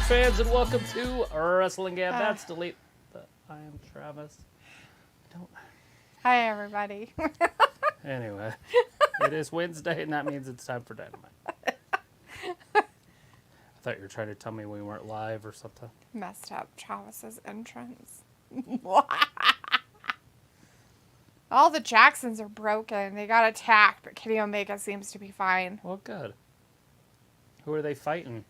fans, and welcome to Wrestling Gab. That's delete. I am Travis. Hi, everybody. Anyway, it is Wednesday, and that means it's time for Dynamite. I thought you were trying to tell me we weren't live or something. Messed up Travis's entrance. All the Jacksons are broken. They got attacked, but Kenny Omega seems to be fine. Well, good. Who are they fighting?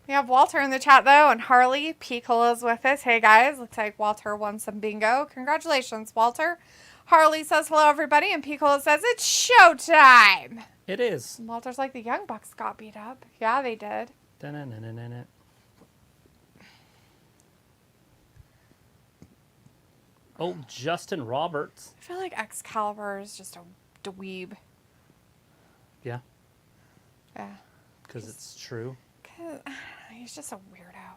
We have Walter in the chat, though, and Harley. Piccolo's with us. Hey, guys. Looks like Walter won some bingo. Congratulations, Walter. Harley says hello, everybody, and Piccolo says it's showtime. It is. And Walter's like, the Young Bucks got beat up. Yeah, they did. Da-na-na-na-na-na. Oh, Justin Roberts. I feel like Excalibur is just a dweeb. Yeah. Yeah. Because it's true. He's just a weirdo.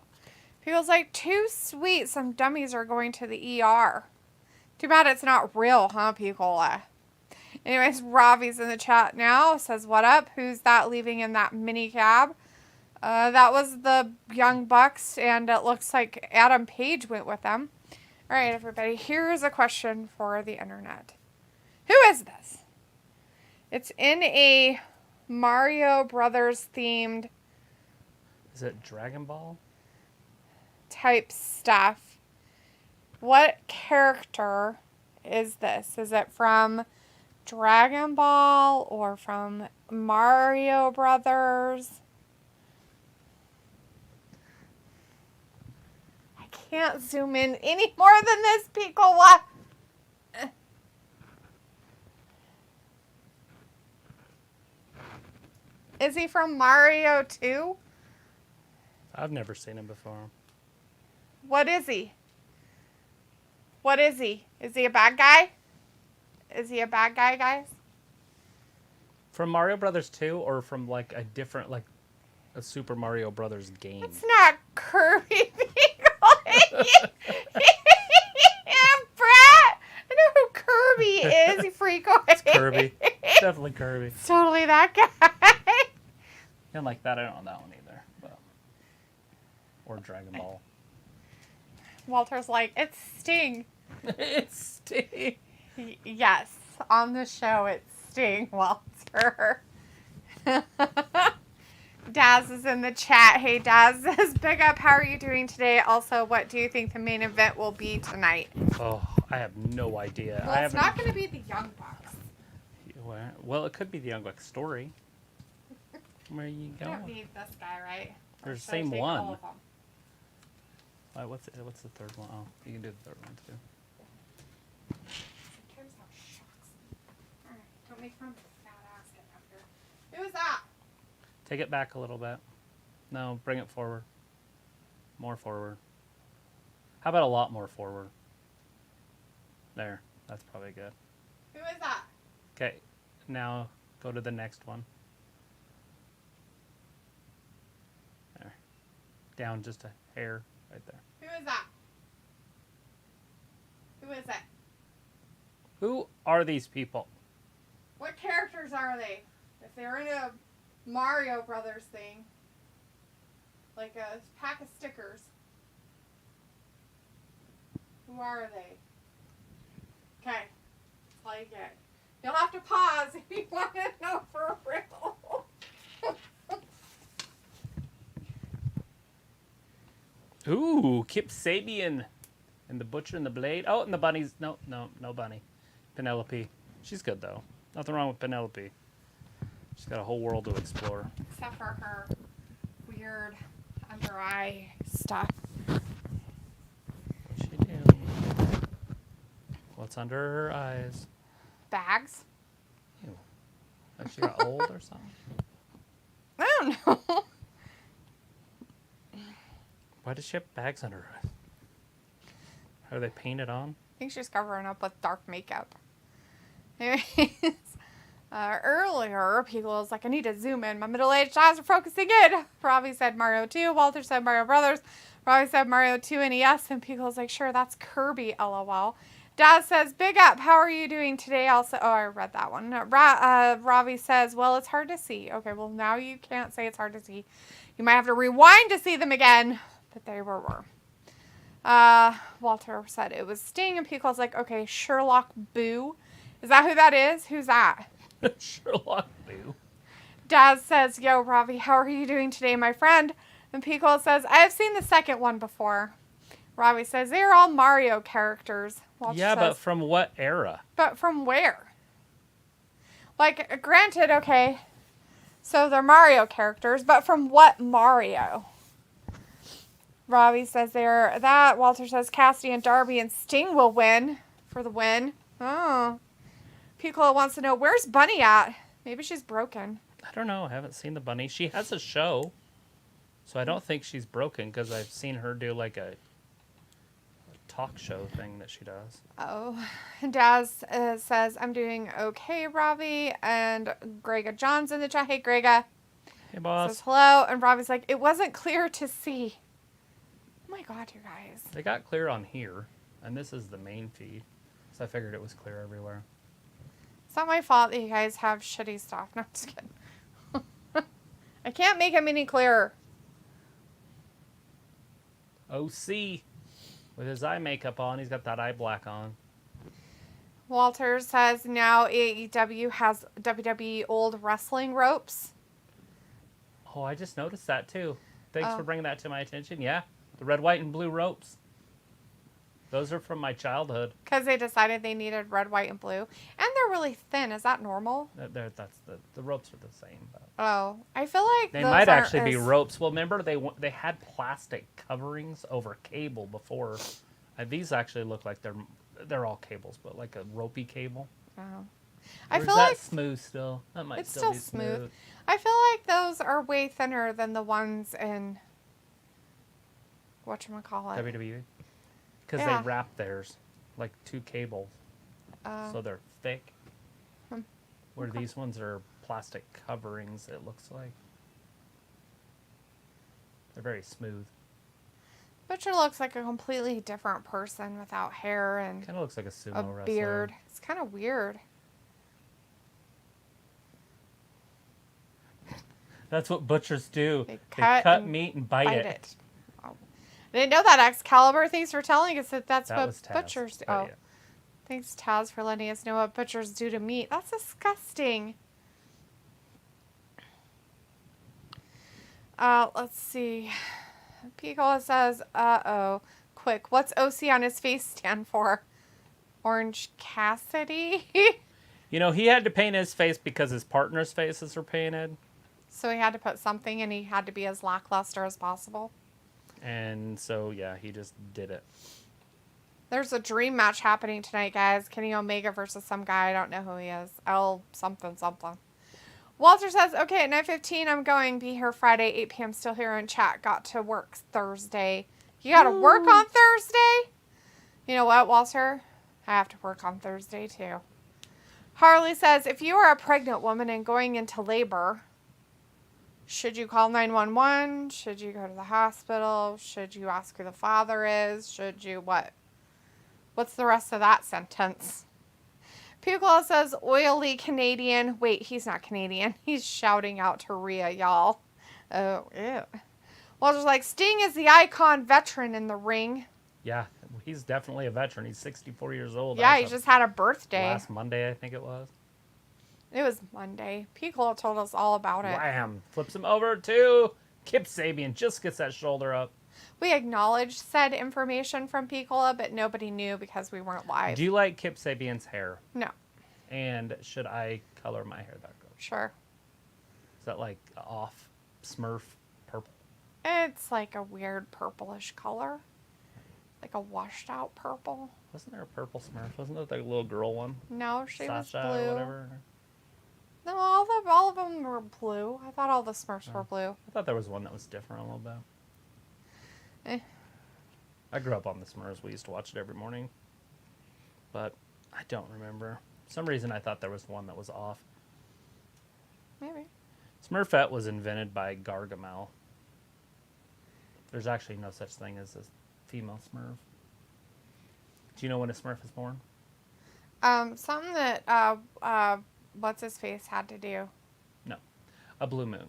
People's like, too sweet. Some dummies are going to the ER. Too bad it's not real, huh, Picola? Anyways, Ravi's in the chat now. Says, what up? Who's that leaving in that mini cab? That was the Young Bucks, and it looks like Adam Page went with them. All right, everybody. Here's a question for the internet. Who is this? It's in a Mario Brothers themed Is it Dragon Ball? type stuff. What character is this? Is it from Dragon Ball or from Mario Brothers? I can't zoom in any more than this, Picola. Is he from Mario 2? I've never seen him before. What is he? What is he? Is he a bad guy? Is he a bad guy, guys? From Mario Brothers 2 or from like a different, like a Super Mario Brothers game? It's not Kirby. Brett! I know who Kirby is, you freako. It's Kirby. It's definitely Kirby. It's totally that guy. And like that, I don't know that one either. But, or Dragon Ball. Walter's like, it's Sting. It's Sting. Yes, on the show, it's Sting, Walter. Daz is in the chat. Hey, Daz says, big up. How are you doing today? Also, what do you think the main event will be tonight? Oh, I have no idea. Well, it's not going to be the Young Bucks. Well, it could be the Young Bucks story. Where are you You going? don't need this guy, right? There's the Or should I same take one. all of them? What's the third one? Oh, you can do the third one too. Sometimes that shocks me. Alright, don't make fun of the fat ass getting up here. Who is that? Take it back a little bit. No, bring it forward. More forward. How about a lot more forward? There. That's probably good. Who is that? Okay. Now go to the next one. There. Down just a hair right there. Who is that? Who is it? Who are these people? What characters are they? If they're in a Mario Brothers thing, like a pack of stickers, who are they? Okay, that's all you get. You'll have to pause if you want to know for real. Ooh, Kip Sabian. And the Butcher and the Blade. Oh, and the bunnies. No bunny. Penelope. She's good, though. Nothing wrong with Penelope. She's got a whole world to explore. Except for her weird under eye stuff. What's she doing? What's under her eyes? Bags? Ew. Like she got old or something? I don't know. Why does she have bags under her eyes? Are they painted on? I think she's covering up with dark makeup. Anyways, earlier, people was like, I need to zoom in. My middle-aged eyes are focusing in. Robbie said Mario 2. Walter said Mario Brothers. Robbie said Mario 2 NES. And people was like, sure, that's Kirby, LOL. Daz says, big up. How are you doing today? Also, oh, I read that one. Ravi says, well, it's hard to see. Okay, well, now you can't say it's hard to see. You might have to rewind to see them again. But they were. Walter said it was Sting, and Pico's like, okay, Sherlock Boo. Is that who that is? Who's that? Sherlock Boo. Daz says, yo, Ravi, how are you doing today, my friend? And Pico says, I have seen the second one before. Ravi says, they're all Mario characters. Walter Yeah, says, but from what era? but from where? Like, granted, okay, so they're Mario characters, but from what Mario? Ravi says they're that. Walter says Kassidy and Darby and Sting will win for the win. Oh. Piccolo wants to know, where's Bunny at? Maybe she's broken. I don't know. I haven't seen the bunny. She has a show, so I don't think she's broken because I've seen her do like a talk show thing that she does. Oh. Daz says, I'm doing okay, Ravi. And Grega John's in the chat. Hey, Grega. Hey, boss. Says hello. And Ravi's like, it wasn't clear to see. Oh my God, you guys. They got clear on here, and this is the main feed, so I figured it was clear everywhere. It's not my fault that you guys have shitty stuff. No, I'm just kidding. I can't make them any clearer. OC, with his eye makeup on, he's got that eye black on. Walter says now AEW has WWE old wrestling ropes. Oh, I just noticed that too. Thanks Oh. for bringing that to my attention. Yeah, the red, white, and blue ropes. Those are from my childhood. Because they decided they needed red, white, and blue. And they're really thin. Is that normal? That's the ropes are the same. But Oh. I feel like they those might aren't actually be as- ropes. Well, remember they had plastic coverings over cable before. These actually look like they're all cables, but like a ropey cable. Oh. Or I is feel that like smooth still. That might it's still still be smooth. I feel like those are way thinner than the ones in whatchamacallit. WWE. Because Yeah. they wrap theirs like two cables, so they're thick. Where these ones are plastic coverings, it looks like. They're very smooth. Butcher looks like a completely different person without hair and Kind of looks like a sumo a wrestler. beard. It's kind of weird. That's what butchers do. They They cut cut and meat and bite it. Oh. I didn't know that, Excalibur. Thanks for telling us that that's That what was Taz, butchers do. but Oh, yeah. thanks, Taz, for letting us know what butchers do to meat. That's disgusting. Let's see. Pico says, uh-oh. Quick, what's OC on his face stand for? Orange Cassidy? You know, he had to paint his face because his partner's faces were painted. So he had to put something and he had to be as lackluster as possible. And so, yeah, he just did it. There's a dream match happening tonight, guys. Kenny Omega versus some guy. I don't know who he is. L something something. Walter says, okay, at 9:15, I'm going. Be here Friday, 8 p.m. Still here in chat. Got to work Thursday. You got to work on Thursday? You know what, Walter? I have to work on Thursday, too. Harley says, if you are a pregnant woman and going into labor, should you call 911? Should you go to the hospital? Should you ask who the father is? Should you what? What's the rest of that sentence? Pugla says, oily Canadian. Wait, he's not Canadian. He's shouting out to Rhea, y'all. Oh, ew. Walter's like, Sting is the icon veteran in the ring. Yeah, he's definitely a veteran. He's 64 years old. Yeah, as he of just had a birthday. last Monday, I think it was. It was Monday. Piccolo told us all about it. Wham! Flips him over to Kip Sabian. Just gets that shoulder up. We acknowledged said information from Piccolo, but nobody knew because we weren't live. Do you like Kip Sabian's hair? No. And should I color my hair that color? Sure. Is that like off Smurf purple? It's like a weird purplish color. Like a washed out purple. Wasn't there a purple Smurf? Wasn't there the little girl one? No, she Sasha was blue. or whatever? No, all of them were blue. I thought all the Smurfs were blue. I thought there was one that was different a little bit. Eh. I grew up on the Smurfs. We used to watch it every morning. But I don't remember. For some reason I thought there was one that was off. Maybe. Smurfette was invented by Gargamel. There's actually no such thing as a female Smurf. Do you know when a Smurf is born? Something that what's his face had to do. No, a blue moon.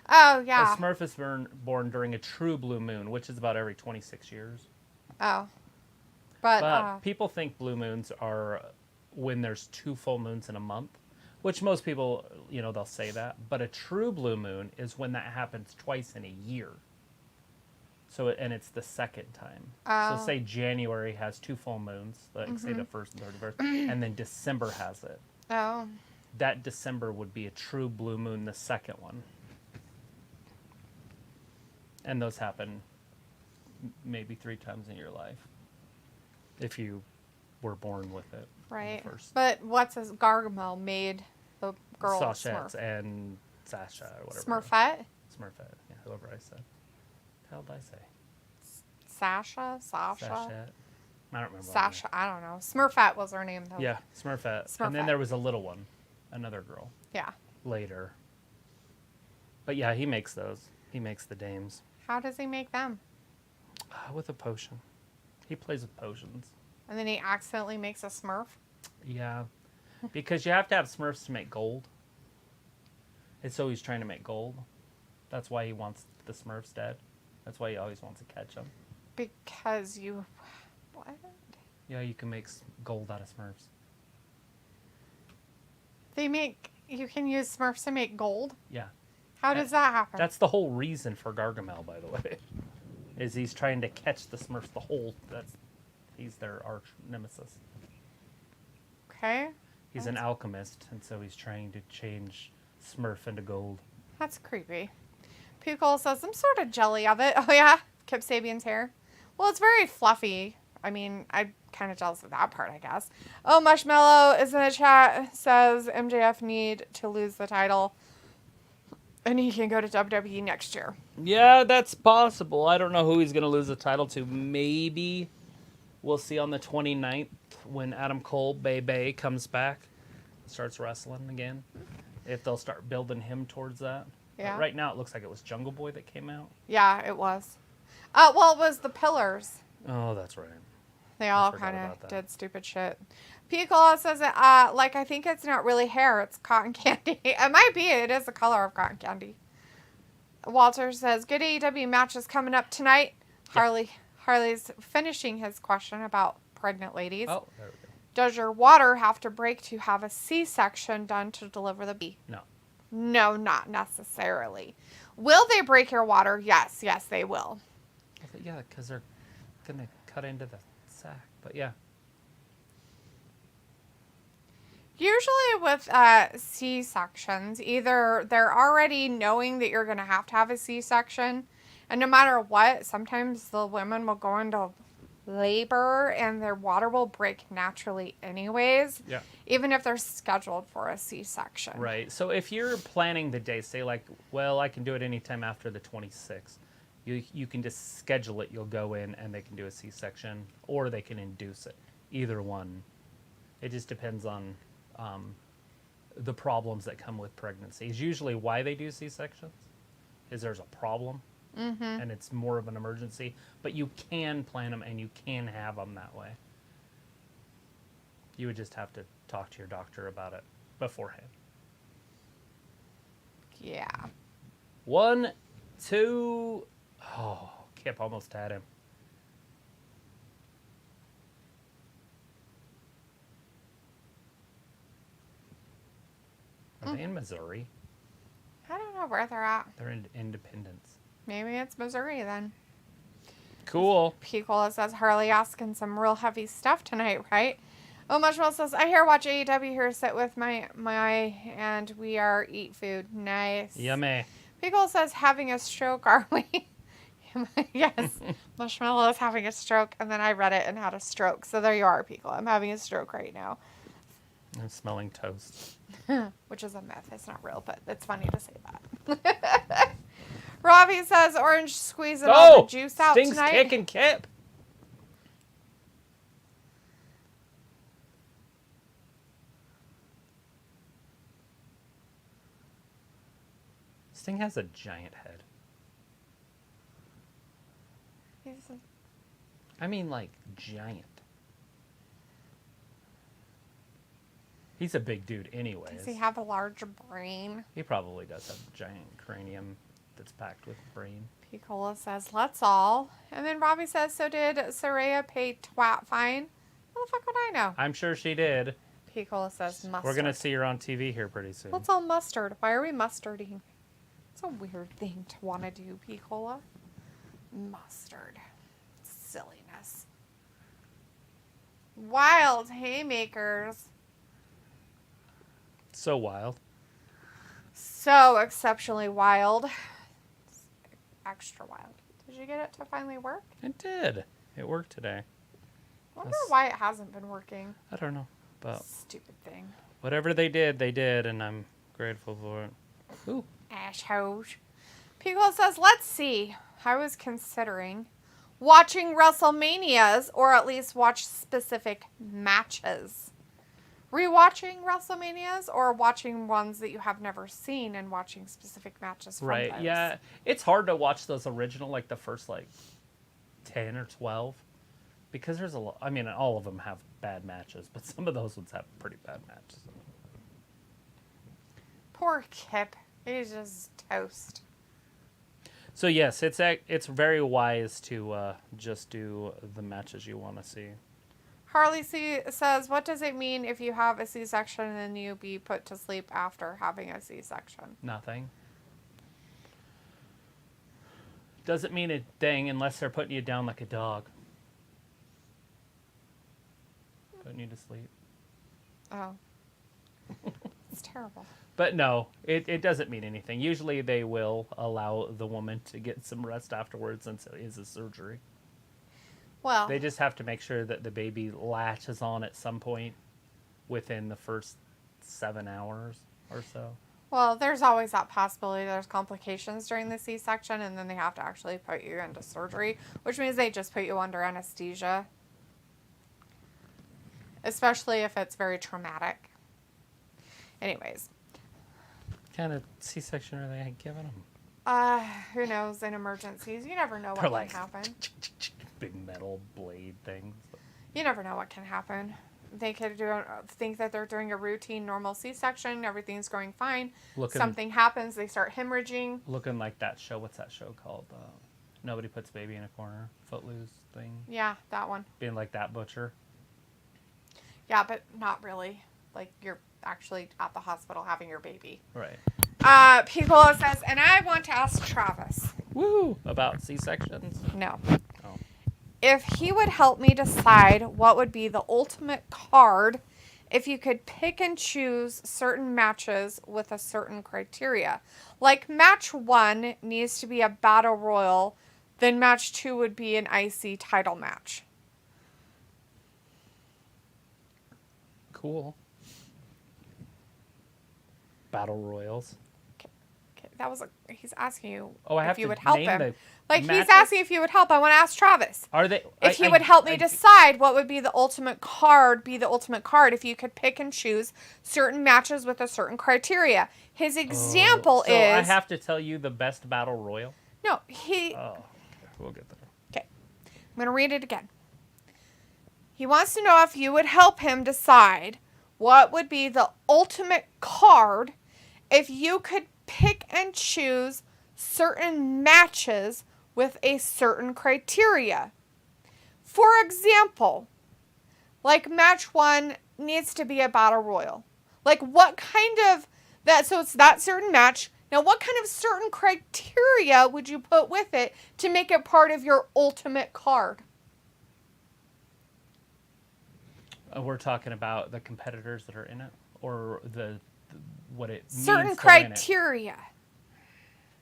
Oh yeah. A Smurf is born during a true blue moon, which is about every 26 years. Oh. But people think blue moons are when there's 2 full moons in a month, which most people, they'll say that. But a true blue moon is when that happens twice in a year. And it's the second time. So say January has 2 full moons, like say the 1st and 31st, and then December has it. Oh. That December would be a true blue moon, the second one. And those happen maybe 3 times in your life, if you were born with it. Right. First. But what's his Gargamel made the girl Sasha Smurf. And Sasha or whatever. Smurfette? Smurfette, yeah, whoever I said. What the hell did I say? Sasha? Sasha? I don't remember. Sasha, I don't know. Smurfette was her name, though. Yeah, Smurfette. Smurfette. And then there was a little one, another girl. Yeah. Later. But yeah, he makes those. He makes the dames. How does he make them? With a potion. He plays with potions. And then he accidentally makes a Smurf? Yeah. Because you have to have Smurfs to make gold. And so he's trying to make gold. That's why he wants the Smurfs dead. That's why he always wants to catch them. Because you... What? Yeah, you can make gold out of Smurfs. You can use Smurfs to make gold? Yeah. How does that happen? That's the whole reason for Gargamel, by the way. Is he's trying to catch the Smurfs. He's their arch nemesis. Okay. He's an alchemist, and so he's trying to change Smurf into gold. That's creepy. Pickle says, I'm sort of jelly of it. Oh, yeah? Kip Sabian's hair. Well, it's very fluffy. I mean, I'm kind of jealous of that part, I guess. Oh, Marshmallow is in the chat. Says MJF need to lose the title. And he can go to WWE next year. Yeah, that's possible. I don't know who he's going to lose the title to. Maybe we'll see on the 29th when Adam Cole, Bay comes back, starts wrestling again. If they'll start building him towards that. Yeah. But right now, it looks like it was Jungle Boy that came out. Yeah, it was. Well, it was the Pillars. Oh, that's right. They all kind of did stupid shit. Picola says, I think it's not really hair, it's cotton candy. It might be. It is the color of cotton candy. Walter says, good AEW matches coming up tonight. Yeah. Harley's finishing his question about pregnant ladies. Oh, there we go. Does your water have to break to have a C-section done to deliver the baby? No. No, not necessarily. Will they break your water? Yes, they will. Yeah, because they're going to cut into the sack. But yeah. Usually with C-sections, either they're already knowing that you're going to have a C-section, and no matter what, sometimes the women will go into labor and their water will break naturally anyways, yeah, even if they're scheduled for a C-section. Right. So if you're planning the day, say I can do it anytime after the 26th, you can just schedule it. You'll go in and they can do a C-section, or they can induce it. Either one. It just depends on the problems that come with pregnancies. Usually why they do C-sections is there's a problem, and it's more of an emergency. But you can plan them, and you can have them that way. You would just have to talk to your doctor about it beforehand. Yeah. 1, 2... Oh, Kip almost had him. Are they in Missouri? I don't know where they're at. They're in Independence. Maybe it's Missouri then. Cool. Picola says, Harley asking some real heavy stuff tonight, right? Oh, Mushmel says, I here watch AEW here, sit with my and we are eat food. Nice. Yummy. Picola says, having a stroke, are we? Yes. Mushmel is having a stroke, and then I read it and had a stroke. So there you are, Picola. I'm having a stroke right now. I'm smelling toast. Which is a myth. It's not real, but it's funny to say that. Ravi says, orange squeezing all the juice out Sting's tonight. kicking Kip. Sting has a giant head. I mean, like, giant. He's a big dude anyways. Does he have a large brain? He probably does have a giant cranium that's packed with brain. Piccola says, let's all. And then Robbie says, so did Saraya pay twat fine? How the fuck would I know? I'm sure she did. Piccola says, mustard. We're going to see her on TV here pretty soon. What's all mustard? Why are we mustarding? It's a weird thing to want to do, Piccola. Mustard. Silliness. Wild haymakers. So wild. So exceptionally wild. It's extra wild. Did you get it to finally work? It did. It worked today. I wonder why it hasn't been working. I don't know. But Stupid thing. whatever they did, and I'm grateful for it. Ooh. Assholes. Pickle says, let's see. I was considering watching WrestleManias, or at least watch specific matches. Rewatching WrestleManias, or watching ones that you have never seen and watching specific matches from Right, those. yeah. It's hard to watch those original, like the first, 10 or 12. Because there's a lot. I mean, all of them have bad matches, but some of those ones have pretty bad matches. Poor Kip. He's just toast. So yes, it's very wise to just do the matches you want to see. Harley says, what does it mean if you have a C-section and then you be put to sleep after having a C-section? Nothing. Doesn't mean a thing unless they're putting you down like a dog. Putting you to sleep. Oh. It's terrible. But no, it doesn't mean anything. Usually they will allow the woman to get some rest afterwards since it is a surgery. Well, They just have to make sure that the baby latches on at some point within the first 7 hours or so. well, there's always that possibility there's complications during the C-section, and then they have to actually put you into surgery, which means they just put you under anesthesia. Especially if it's very traumatic. Anyways. What kind of C-section are they giving them? Who knows, in emergencies. You never know They're what can happen. big metal blade things. You never know what can happen. They could think that they're doing a routine normal C-section, everything's going fine. Something happens, they start hemorrhaging. Looking like that show. What's that show called? Nobody Puts Baby in a Corner. Footloose thing. Yeah, that one. Being like that butcher. Yeah, but not really. Like, you're actually at the hospital having your baby. Right. Piccolo says, and I want to ask Travis. Woo! About C-sections? No. Oh. If he would help me decide what would be the ultimate card if you could pick and choose certain matches with a certain criteria. Like, match 1 needs to be a battle royal, then match 2 would be an IC title match. Cool. Battle Royals. Okay, that was he's asking you Have if you to would help name him. the Like, matches? he's asking if you would help. I want to ask Travis. Are they? If he would help me decide what would be the ultimate card, if you could pick and choose certain matches with a certain criteria. His example so is... I have to tell you the best Battle Royal? No, he... Oh, okay. We'll get there. Okay. I'm going to read it again. He wants to know if you would help him decide what would be the ultimate card if you could pick and choose certain matches with a certain criteria. For example, like match 1 needs to be a battle royal. Like what kind of that, so it's that certain match. Now what kind of certain criteria would you put with it to make it part of your ultimate card? We're talking about the competitors that are in it, or what it means Certain to criteria.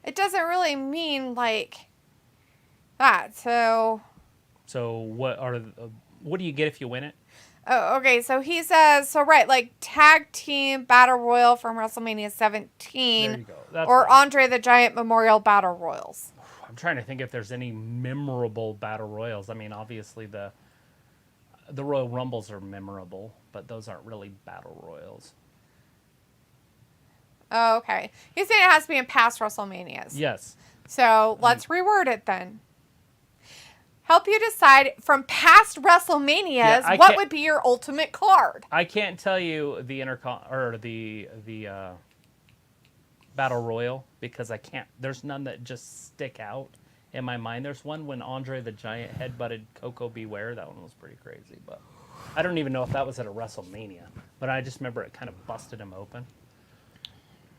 It doesn't really mean like that. So what do you get if you win it? Oh, okay. So he says, like tag team battle royal from WrestleMania 17, There you go. That's or right. Andre the Giant Memorial Battle Royals. I'm trying to think if there's any memorable battle royals. I mean, obviously the Royal Rumbles are memorable, but those aren't really battle royals. Oh, okay. He's saying it has to be in past WrestleManias. Yes. So let's reword it then. help you decide from past WrestleManias what would be your ultimate card. I can't tell you the the Battle Royal because I can't. There's none that just stick out in my mind. There's one when Andre the Giant headbutted Coco Beware. That one was pretty crazy, but I don't even know if that was at a WrestleMania. But I just remember it kind of busted him open.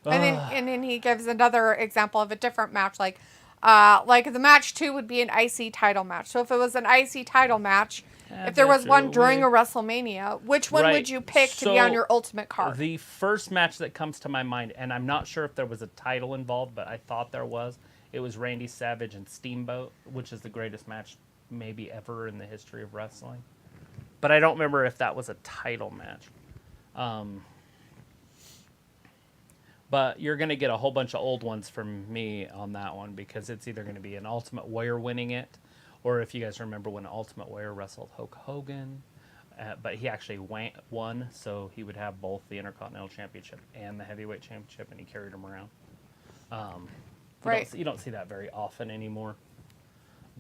And then he gives another example of a different match, like the match 2 would be an IC title match. So if it was an IC title match, if there was one during a WrestleMania, which one would you pick to be on your ultimate card? The first match that comes to my mind, and I'm not sure if there was a title involved, but I thought there was. It was Randy Savage and Steamboat, which is the greatest match maybe ever in the history of wrestling. But I don't remember if that was a title match. But you're going to get a whole bunch of old ones from me on that one because it's either going to be an Ultimate Warrior winning it, or if you guys remember when Ultimate Warrior wrestled Hulk Hogan, but he actually won, so he would have both the Intercontinental Championship and the Heavyweight Championship, and he carried them around. You don't see that very often anymore.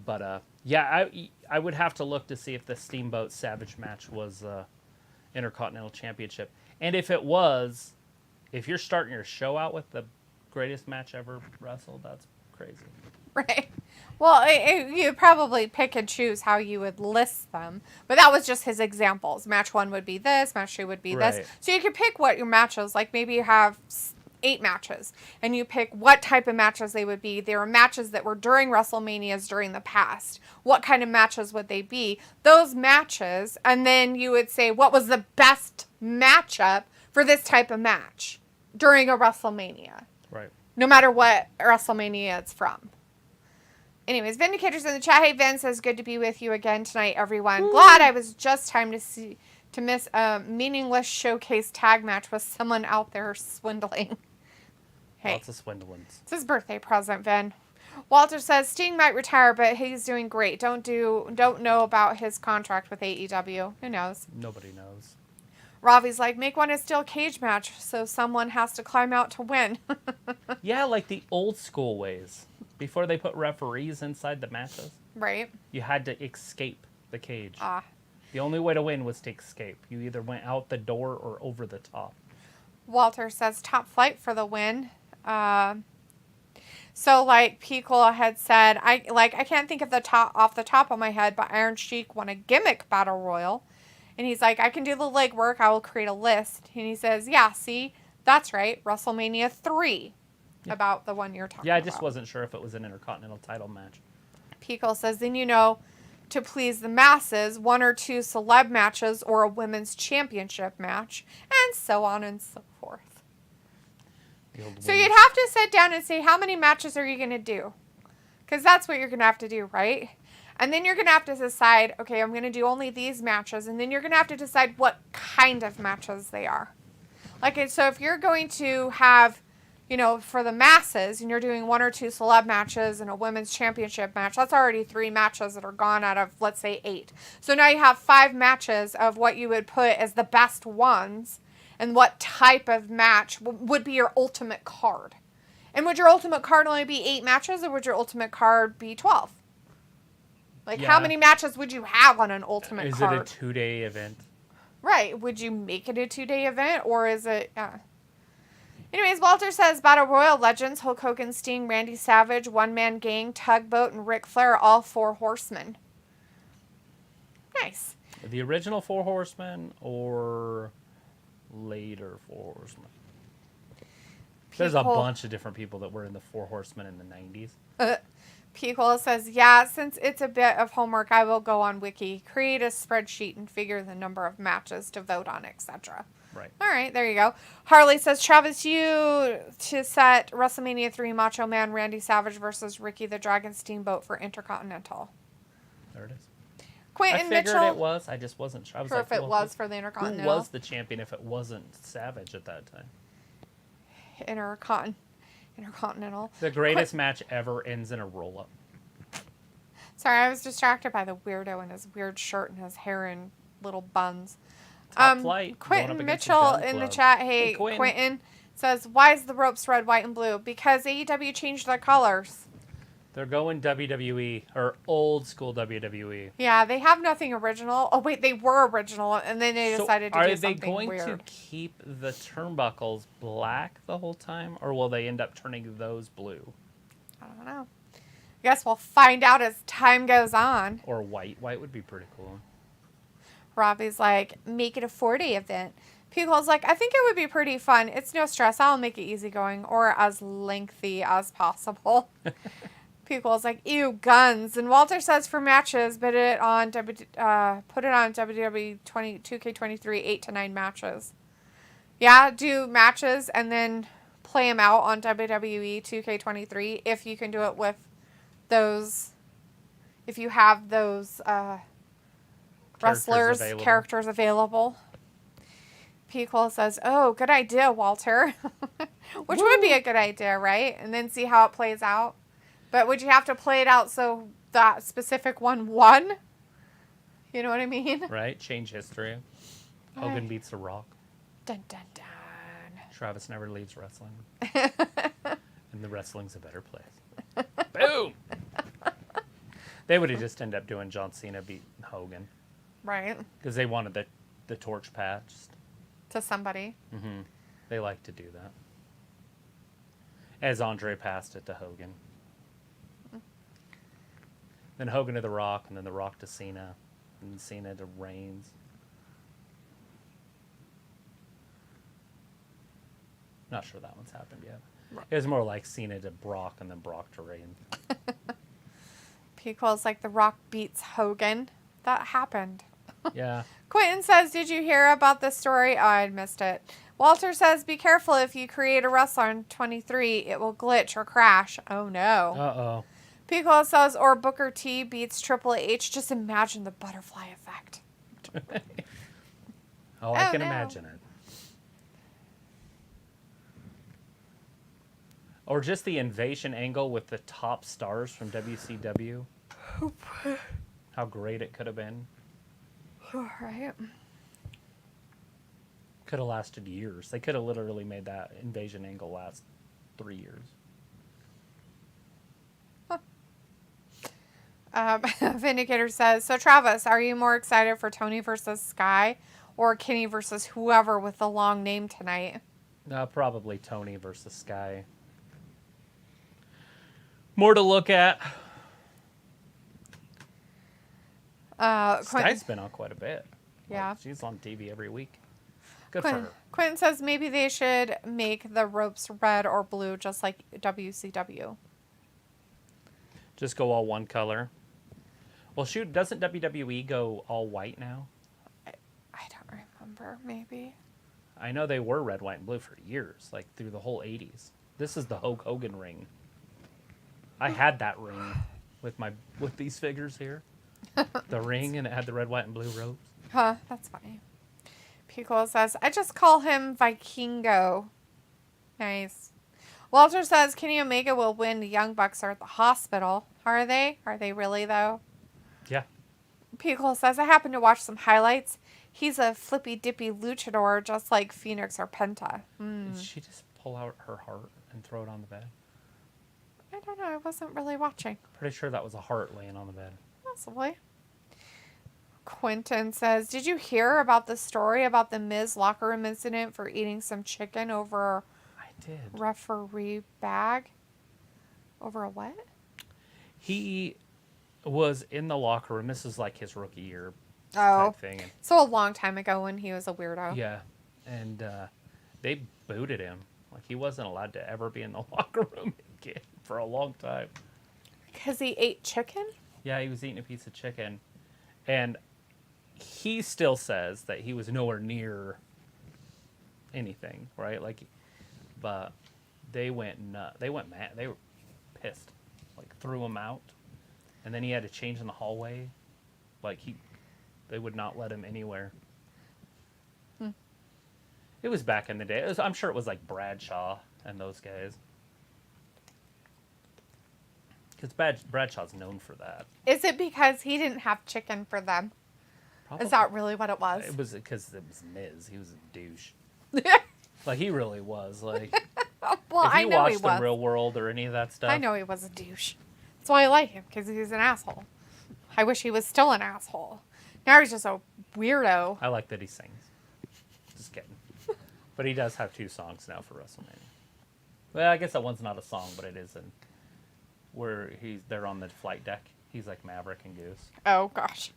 But, I would have to look to see if the Steamboat Savage match was Intercontinental Championship. And if it was... If you're starting your show out with the greatest match ever wrestled, that's crazy. Right. Well, you probably pick and choose how you would list them. But that was just his examples. Match 1 would be this. Match 2 would be this. So you could pick what your matches, like maybe you have 8 matches. And you pick what type of matches they would be. They were matches that were during WrestleManias during the past. What kind of matches would they be? Those matches. And then you would say, what was the best matchup for this type of match during a WrestleMania. Right. No matter what WrestleMania it's from. Anyways, Vindicator's in the chat. Hey, Vin says, good to be with you again tonight, everyone. Woo. Glad I was just time to miss a meaningless showcase tag match with someone out there swindling. Hey. Lots of swindlings. It's his birthday present, Vin. Walter says, Sting might retire, but he's doing great. Don't know about his contract with AEW. Who knows? Nobody knows. Ravi's like, make one a steel cage match so someone has to climb out to win. Yeah, like the old school ways. Before they put referees inside the matches. Right. You had to escape the cage. Ah. The only way to win was to escape. You either went out the door or over the top. Walter says, top flight for the win. So like Picola had said, I can't think of off the top of my head, but Iron Sheik won a gimmick battle royal. And he's like, I can do the legwork. I will create a list. And he says, yeah, see, that's right. WrestleMania 3. Yeah. About the one you're talking about. Yeah, I just wasn't sure if it was an Intercontinental title match. Pico says, then to please the masses, 1 or 2 celeb matches or a women's championship match, and so on and so forth. So you'd have to sit down and say, how many matches are you going to do? Because that's what you're going to have to do, right? And then you're going to have to decide, okay, I'm going to do only these matches. And then you're going to have to decide what kind of matches they are. So if you're going to have, for the masses, and you're doing 1 or 2 celeb matches and a women's championship match, that's already 3 matches that are gone out of, let's say, 8. So now you have 5 matches of what you would put as the best ones and what type of match would be your ultimate card. And would your ultimate card only be 8 matches, or would your ultimate card be 12? How many matches would you have on an ultimate card? Is it a 2-day event? Right. Would you make it a 2-day event, or is it... Anyways, Walter says, Battle Royal legends, Hulk Hogan, Sting, Randy Savage, One Man Gang, Tugboat, and Ric Flair are all 4 horsemen. Nice. The original 4 horsemen or later 4 horsemen? There's a bunch of different people that were in the 4 horsemen in the 90s. Picola says, yeah, since it's a bit of homework, I will go on Wiki, create a spreadsheet, and figure the number of matches to vote on, etc. Right. All right, there you go. Harley says, Travis, you to set WrestleMania 3 Macho Man Randy Savage versus Ricky the Dragon Steamboat for Intercontinental. There it is. Quentin I figured Mitchell. It was. I just wasn't sure. I was sure if it was for the Intercontinental. Who was the champion if it wasn't Savage at that time? Intercontinental. The greatest match ever ends in a roll-up. Sorry, I was distracted by the weirdo in his weird shirt and his hair in little buns. Top flight. Quentin Mitchell in the chat. Hey, Quentin says, why is the ropes red, white, and blue? Because AEW changed their colors. They're going WWE, or old school WWE. Yeah, they have nothing original. Oh, wait, they were original, and then they decided to do something weird. Are they going to keep the turnbuckles black the whole time, or will they end up turning those blue? I don't know. I guess we'll find out as time goes on. Or white. White would be pretty cool. Robbie's like, make it a 4-day event. People's like, I think it would be pretty fun. It's no stress. I'll make it easygoing or as lengthy as possible. People's like, ew, guns. And Walter says for matches, put it on WWE 2K23, 8 to 9 matches. Yeah, do matches and then play them out on WWE 2K23 if you can do it with those, if you have those characters available. Pico says, oh, good idea, Walter. Which would be a good idea, right? And then see how it plays out. But would you have to play it out so that specific one won? You know what I mean? Right? Change history. Hogan beats The Rock. Dun, dun, dun. Travis never leaves wrestling. And the wrestling's a better place. Boom! They would have just ended up doing John Cena beat Hogan. Right. Because they wanted the torch passed. To somebody. Mm-hmm. They like to do that. As Andre passed it to Hogan. Then Hogan to The Rock, and then The Rock to Cena, and Cena to Reigns. Not sure that one's happened yet. Right. It was more like Cena to Brock, and then Brock to Reigns. Pico's like The Rock beats Hogan. That happened. Yeah. Quentin says, did you hear about this story? Oh, I missed it. Walter says, be careful if you create a wrestler in 23, it will glitch or crash. Oh, no. Uh-oh. Pico says, or Booker T beats Triple H. Just imagine the butterfly effect. I can imagine it. Or just the invasion angle with the top stars from WCW. How great it could have been. All right. Could have lasted years. They could have literally made that invasion angle last 3 years. Vindicator says, so Travis, are you more excited for Tony versus Sky or Kenny versus whoever with the long name tonight? Probably Tony versus Sky. More to look at. Sky's been on quite a bit. Yeah. Like, she's on TV every week. Good for her. Quentin says maybe they should make the ropes red or blue just like WCW. Just go all one color. Well, shoot, doesn't WWE go all white now? I don't remember. Maybe. I know they were red, white, and blue for years, like through the whole 80s. This is the Hulk Hogan ring. I had that ring with these figures here. The ring, and it had the red, white, and blue robes. Huh, that's funny. Pico says, I just call him Vikingo. Nice. Walter says, Kenny Omega will win. The Young Bucks are at the hospital. Are they? Are they really, though? Yeah. Pico says, I happened to watch some highlights. He's a flippy-dippy luchador just like Phoenix or Penta. Did she just pull out her heart and throw it on the bed? I don't know. I wasn't really watching. Pretty sure that was a heart laying on the bed. Possibly. Quentin says, did you hear about the story about the Miz locker room incident for eating some chicken over referee bag? Over a what? He was in the locker room. This is like his rookie year type thing. And, so a long time ago when he was a weirdo. Yeah. And they booted him. Like he wasn't allowed to ever be in the locker room again for a long time. Because he ate chicken? Yeah, he was eating a piece of chicken. And he still says that he was nowhere near anything, right? Like, but they went nuts. They went mad. They were pissed. Like, threw him out. And then he had to change in the hallway. Like, they would not let him anywhere. It was back in the day. I'm sure it was like Bradshaw and those guys. Because Bradshaw's known for that. Is it because he didn't have chicken for them? Probably. Is that really what it was? It was because it was Miz. He was a douche. Like, he really was. Like, well, if you watched The Real World or any of that stuff. I know he was a douche. That's why I like him, because he's an asshole. I wish he was still an asshole. Now he's just a weirdo. I like that he sings. Just kidding. But he does have 2 songs now for WrestleMania. Well, I guess that one's not a song, but it is where they're on the flight deck. He's like Maverick and Goose. Oh, gosh.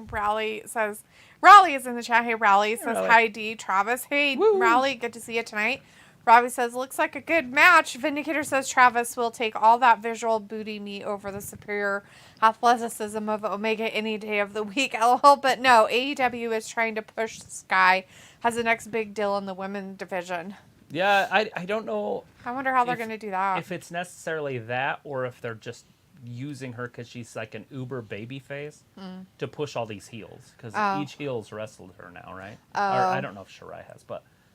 Raleigh is in the chat. Hey, Raleigh says, Raleigh. hi, D. Travis. Hey, Woo. Raleigh, good to see you tonight. Robbie says, looks like a good match. Vindicator says, Travis will take all that visual booty meat over the superior athleticism of Omega any day of the week. LOL, but no, AEW is trying to push Sky as the next big deal in the women's division. Yeah, I don't know. I wonder how they're going to do that. If it's necessarily that, or if they're just using her because she's like an uber baby face to push all these heels. Because each heel's wrestled her now, right? Or, I don't know if Shirai has,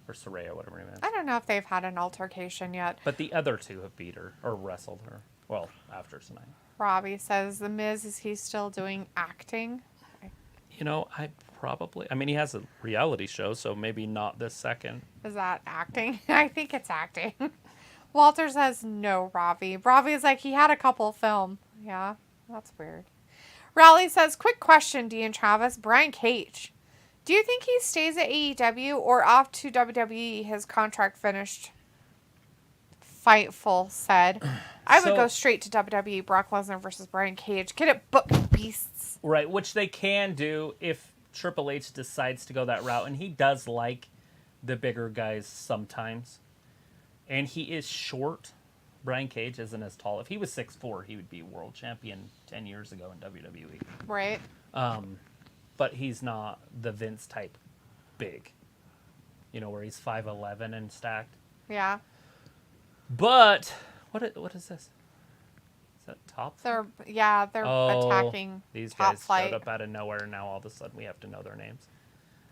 or Saraya, whatever her name is. I don't know if they've had an altercation yet. But the other 2 have beat her, or wrestled her. Well, after tonight. Robbie says, The Miz, is he still doing acting? You know, he has a reality show, so maybe not this second. Is that acting? I think it's acting. Walter says, no, Robbie. Robbie is like, he had a couple film. Yeah, that's weird. Raleigh says, quick question, D and Travis. Brian Cage. Do you think he stays at AEW or off to WWE? His contract finished. Fightful said. I would go straight to WWE. Brock Lesnar versus Brian Cage. Get it booked, beasts. Right, which they can do if Triple H decides to go that route. And he does like the bigger guys sometimes. And he is short. Brian Cage isn't as tall. If he was 6'4", he would be world champion 10 years ago in WWE. Right. But he's not the Vince type big. You know, where he's 5'11" and stacked. Yeah. But what is this? Is that Top Flight? They're attacking these Top guys Flight. showed up out of nowhere, and now all of a sudden we have to know their names.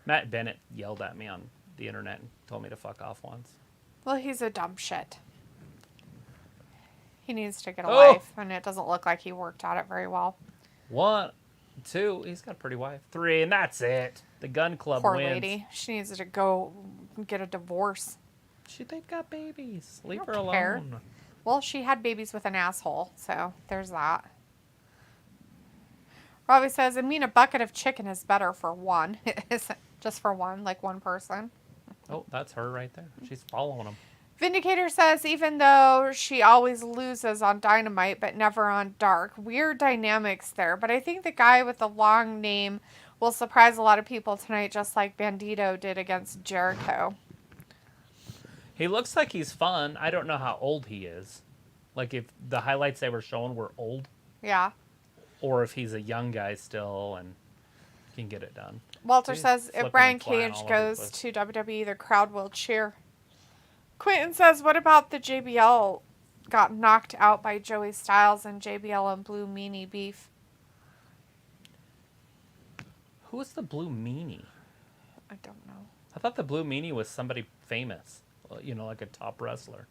Matt Bennett yelled at me on the internet and told me to fuck off once. Well, he's a dumb shit. He needs to get a wife, and it doesn't look like he worked at it very well. 1, 2, he's got a pretty wife. 3, and that's it. The Gun Club Poor wins. lady. She needs to go get a divorce. They've got babies. Leave her don't care. alone. Well, she had babies with an asshole, so there's that. Robbie says, I mean, a bucket of chicken is better for one. Just for one, like one person. Oh, that's her right there. She's following him. Vindicator says, even though she always loses on Dynamite, but never on Dark. Weird dynamics there. But I think the guy with the long name will surprise a lot of people tonight, just like Bandito did against Jericho. He looks like he's fun. I don't know how old he is. Like if the highlights they were showing were old. Yeah. Or if he's a young guy still and can get it done. Walter says, if Brian flying Cage all over the goes place. to WWE, the crowd will cheer. Quentin says, what about the JBL got knocked out by Joey Styles and JBL and Blue Meanie beef? Who was the Blue Meanie? I don't know. I thought the Blue Meanie was somebody famous. You know, like a top wrestler.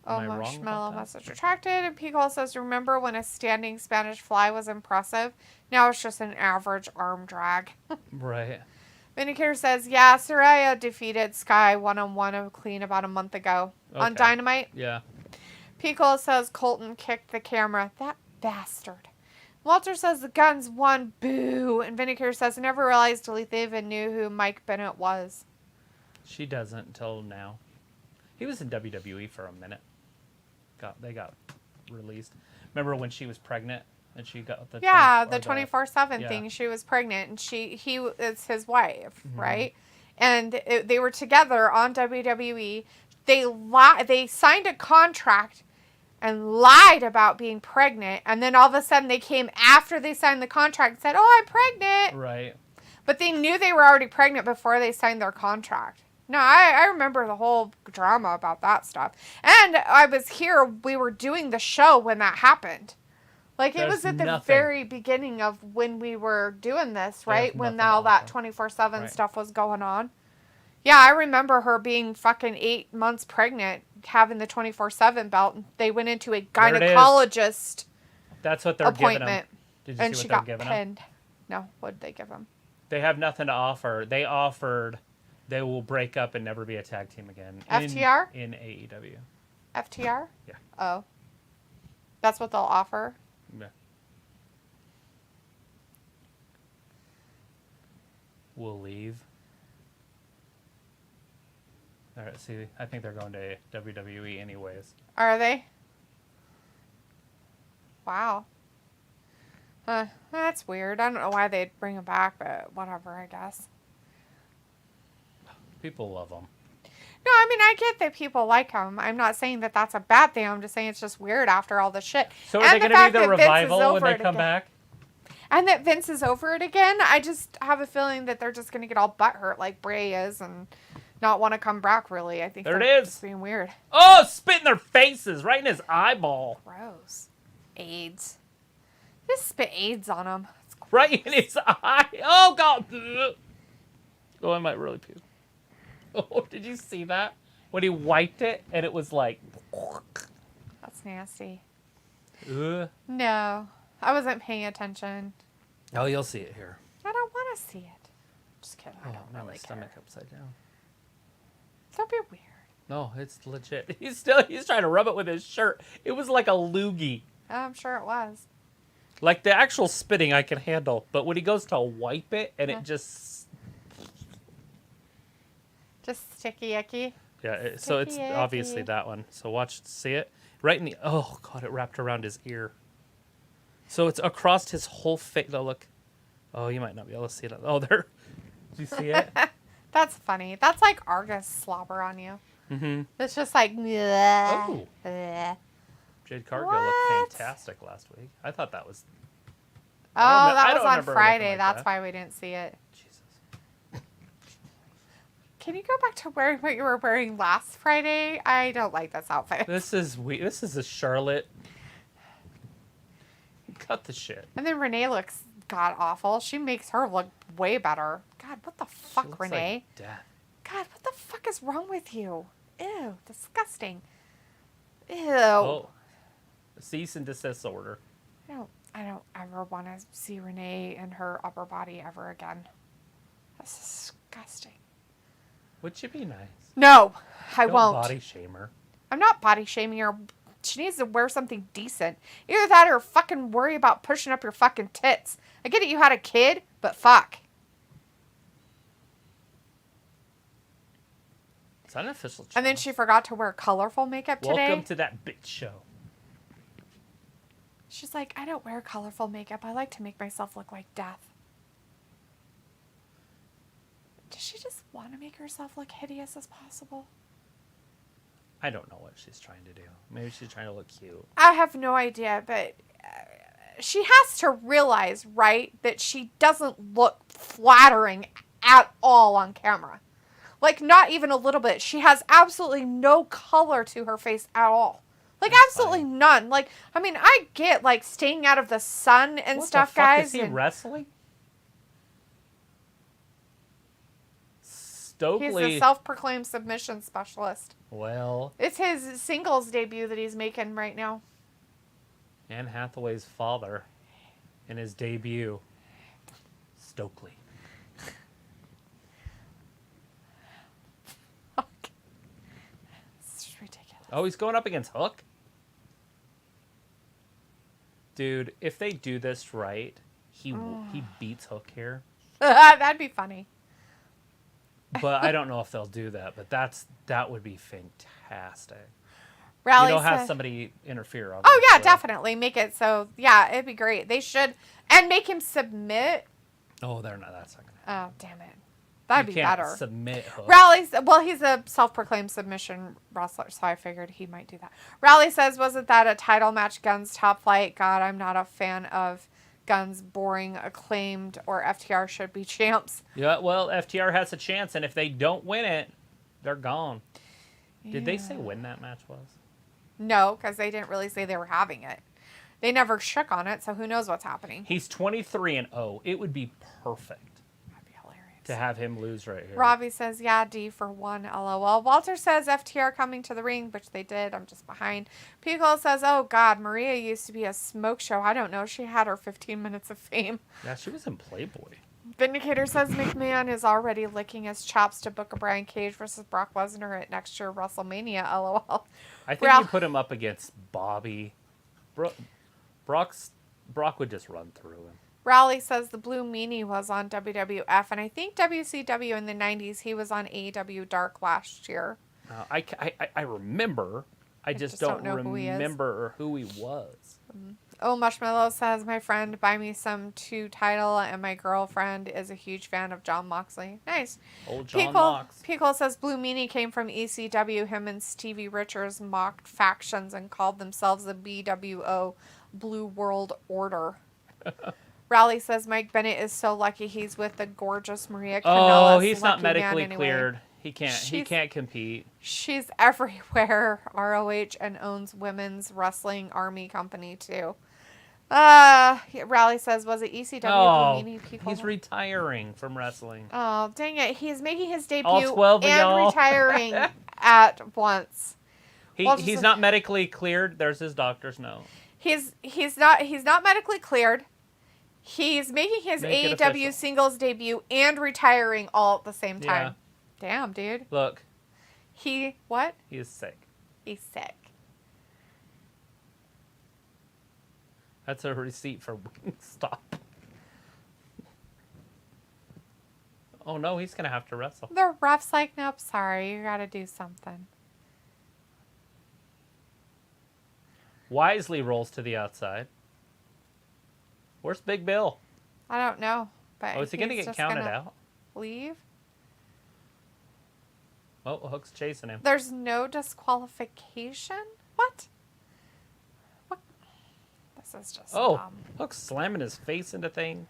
Oh, Am I wrong about Marshmallow that? message retracted. And Pico says, remember when a standing Spanish fly was impressive? Now it's just an average arm drag. Right. Vindicator says, yeah, Saraya defeated Sky one-on-one clean about a month ago. On Okay. Dynamite. Yeah. Pico says Colton kicked the camera. That bastard. Walter says the Guns won. Boo. And Vindicator says, I never realized Letha even knew who Mike Bennett was. She doesn't until now. He was in WWE for a minute. They got released. Remember when she was pregnant and she got the 24/7 yeah. thing. She was pregnant and he is his wife, right? And they were together on WWE. They signed a contract and lied about being pregnant, and then all of a sudden they came after they signed the contract and said, "Oh, I'm pregnant." Right. But they knew they were already pregnant before they signed their contract. No, I remember the whole drama about that stuff. And I was here, we were doing the show when that happened. Like, it was at the very beginning of when we were doing this, right? When all that 24/7 stuff was going on. Yeah, I remember her being fucking 8 months pregnant, having the 24/7 belt. And they went into a gynecologist That's what they're appointment. giving them. And she got pinned. No, what did they give them? They have nothing to offer. They offered they will break up and never be a tag team again. FTR? In AEW. FTR? Yeah. Oh. That's what they'll offer? Yeah. We'll leave. All right, see, I think they're going to WWE anyways. Are they? Wow. That's weird. I don't know why they'd bring him back, but whatever, I guess. People love them. No, I mean, I get that people like him. I'm not saying that that's a bad thing. I'm just saying it's just weird after all this shit. So are they going to be the revival when they come back? And that Vince is over it again. I just have a feeling that they're just going to get all butthurt like Bray is and not want to come back, really. I think there it is. Just being weird. Oh, spit in their faces, right in his eyeball. Gross. AIDS. Just spit AIDS on him. Right in his eye. Oh, God. Oh, I might really puke. Oh, did you see that? When he wiped it, and it was like... That's nasty. Ugh. No. I wasn't paying attention. Oh, you'll see it here. I don't want to see it. Just kidding. I don't now really my stomach upside down. Don't be weird. No, it's legit. He's trying to rub it with his shirt. It was like a loogie. I'm sure it was. Like the actual spitting I can handle, but when he goes to wipe it and it just... Just sticky icky. Yeah, so it's obviously that one. So watch, see it? Right in the... Oh, God, it wrapped around his ear. So it's across his whole face. Oh, look. Oh, you might not be able to see it. Oh, there. Did you see it? That's funny. That's like Argus slobber on you. Mm-hmm. It's just like... Oh. Bleh. Jade Cargill looked fantastic last week. I thought that was... Oh, that was on Friday. Friday. That's why we didn't see it. Jesus. Can you go back to wearing what you were wearing last Friday? I don't like this outfit. This is a Charlotte. Cut the shit. And then Renee looks god awful. She makes her look way better. God, what the fuck, Renee? Like death. God, what the fuck is wrong with you? Ew, disgusting. Ew. Oh. Cease and desist order. I don't ever want to see Renee in her upper body ever again. That's disgusting. Would you be nice? No, I Don't won't. body shame her. I'm not body shaming her. She needs to wear something decent. Either that or fucking worry about pushing up your fucking tits. I get it, you had a kid, but fuck. It's unofficial. And then she forgot to wear colorful makeup today. Welcome to that bitch show. She's like, I don't wear colorful makeup. I like to make myself look like death. Does she just want to make herself look hideous as possible? I don't know what she's trying to do. Maybe she's trying to look cute. I have no idea, but she has to realize, right, that she doesn't look flattering at all on camera. Like, not even a little bit. She has absolutely no color to her face at all. Like, That's absolutely fine. none. Like, I mean, I get, like, staying out of the sun and What stuff, the fuck, guys. Is he wrestling? Stokely. He's the self-proclaimed submission specialist. Well. It's his singles debut that he's making right now. Anne Hathaway's father in his debut. Stokely. Fuck. It's ridiculous. Oh, he's going up against Hook? Dude, if they do this right, he beats Hook here. That'd be funny. But I don't know if they'll do that. But that would be fantastic. Rally have said- somebody interfere. Oh, yeah, obviously. definitely. Make it so, yeah, it'd be great. They should. And make him submit. Oh, they're not. That's not gonna happen. Oh, damn it. That'd You be can't better. Submit Hook. Rally, well, he's a self-proclaimed submission wrestler, so I figured he might do that. Rally says, wasn't that a title match, Gunn's top flight? God, I'm not a fan of Gunn's boring, acclaimed, or FTR should be champs. Yeah, well, FTR has a chance, and if they don't win it, they're gone. Did they say when that match was? No, because they didn't really say they were having it. They never shook on it, so who knows what's happening. He's 23-0. It would be perfect That'd be hilarious. to have him lose right here. Robbie says, yeah, D for 1, LOL. Walter says, FTR coming to the ring, which they did. I'm just behind. Pico says, oh, God, Maria used to be a smoke show. I don't know. She had her 15 minutes of fame. Yeah, she was in Playboy. Vindicator says McMahon is already licking his chops to book a Brian Cage versus Brock Lesnar at next year WrestleMania, LOL. I think you put him up against Bobby Brock would just run through him. Rowley says the Blue Meanie was on WWF, and I think WCW in the 90s. He was on AEW Dark last year. I remember. I just don't know remember who he was. Oh, Marshmallow says, my friend buy me some 2 title, and my girlfriend is a huge fan of John Moxley. Nice. Old John Mox. Pickle says Blue Meanie came from ECW. Him and Stevie Richards mocked factions and called themselves the BWO, Blue World Order. Rowley says Mike Bennett is so lucky he's with the gorgeous Maria Kanellis. Oh, he's not medically cleared. He can't compete. She's everywhere, ROH, and owns Women's Wrestling Army Company, too. Rowley says, was it ECW? Oh, he's retiring from wrestling. Oh, dang it. He's making his debut All 12 of and y'all. retiring at once. He's not medically cleared. There's his doctor's note. He's not medically cleared. He's making his AEW singles debut and retiring all at the same time. Yeah. Damn, dude. Look. What? He is sick. He's sick. That's a receipt for Wingstop. Oh no, he's gonna have to wrestle. The ref's like, nope, sorry, you gotta do something. Wisely rolls to the outside. Where's Big Bill? I don't know, but is he gonna get counted out? Leave. Oh, Hook's chasing him. There's no disqualification? What? This is just dumb. Hook's slamming his face into things.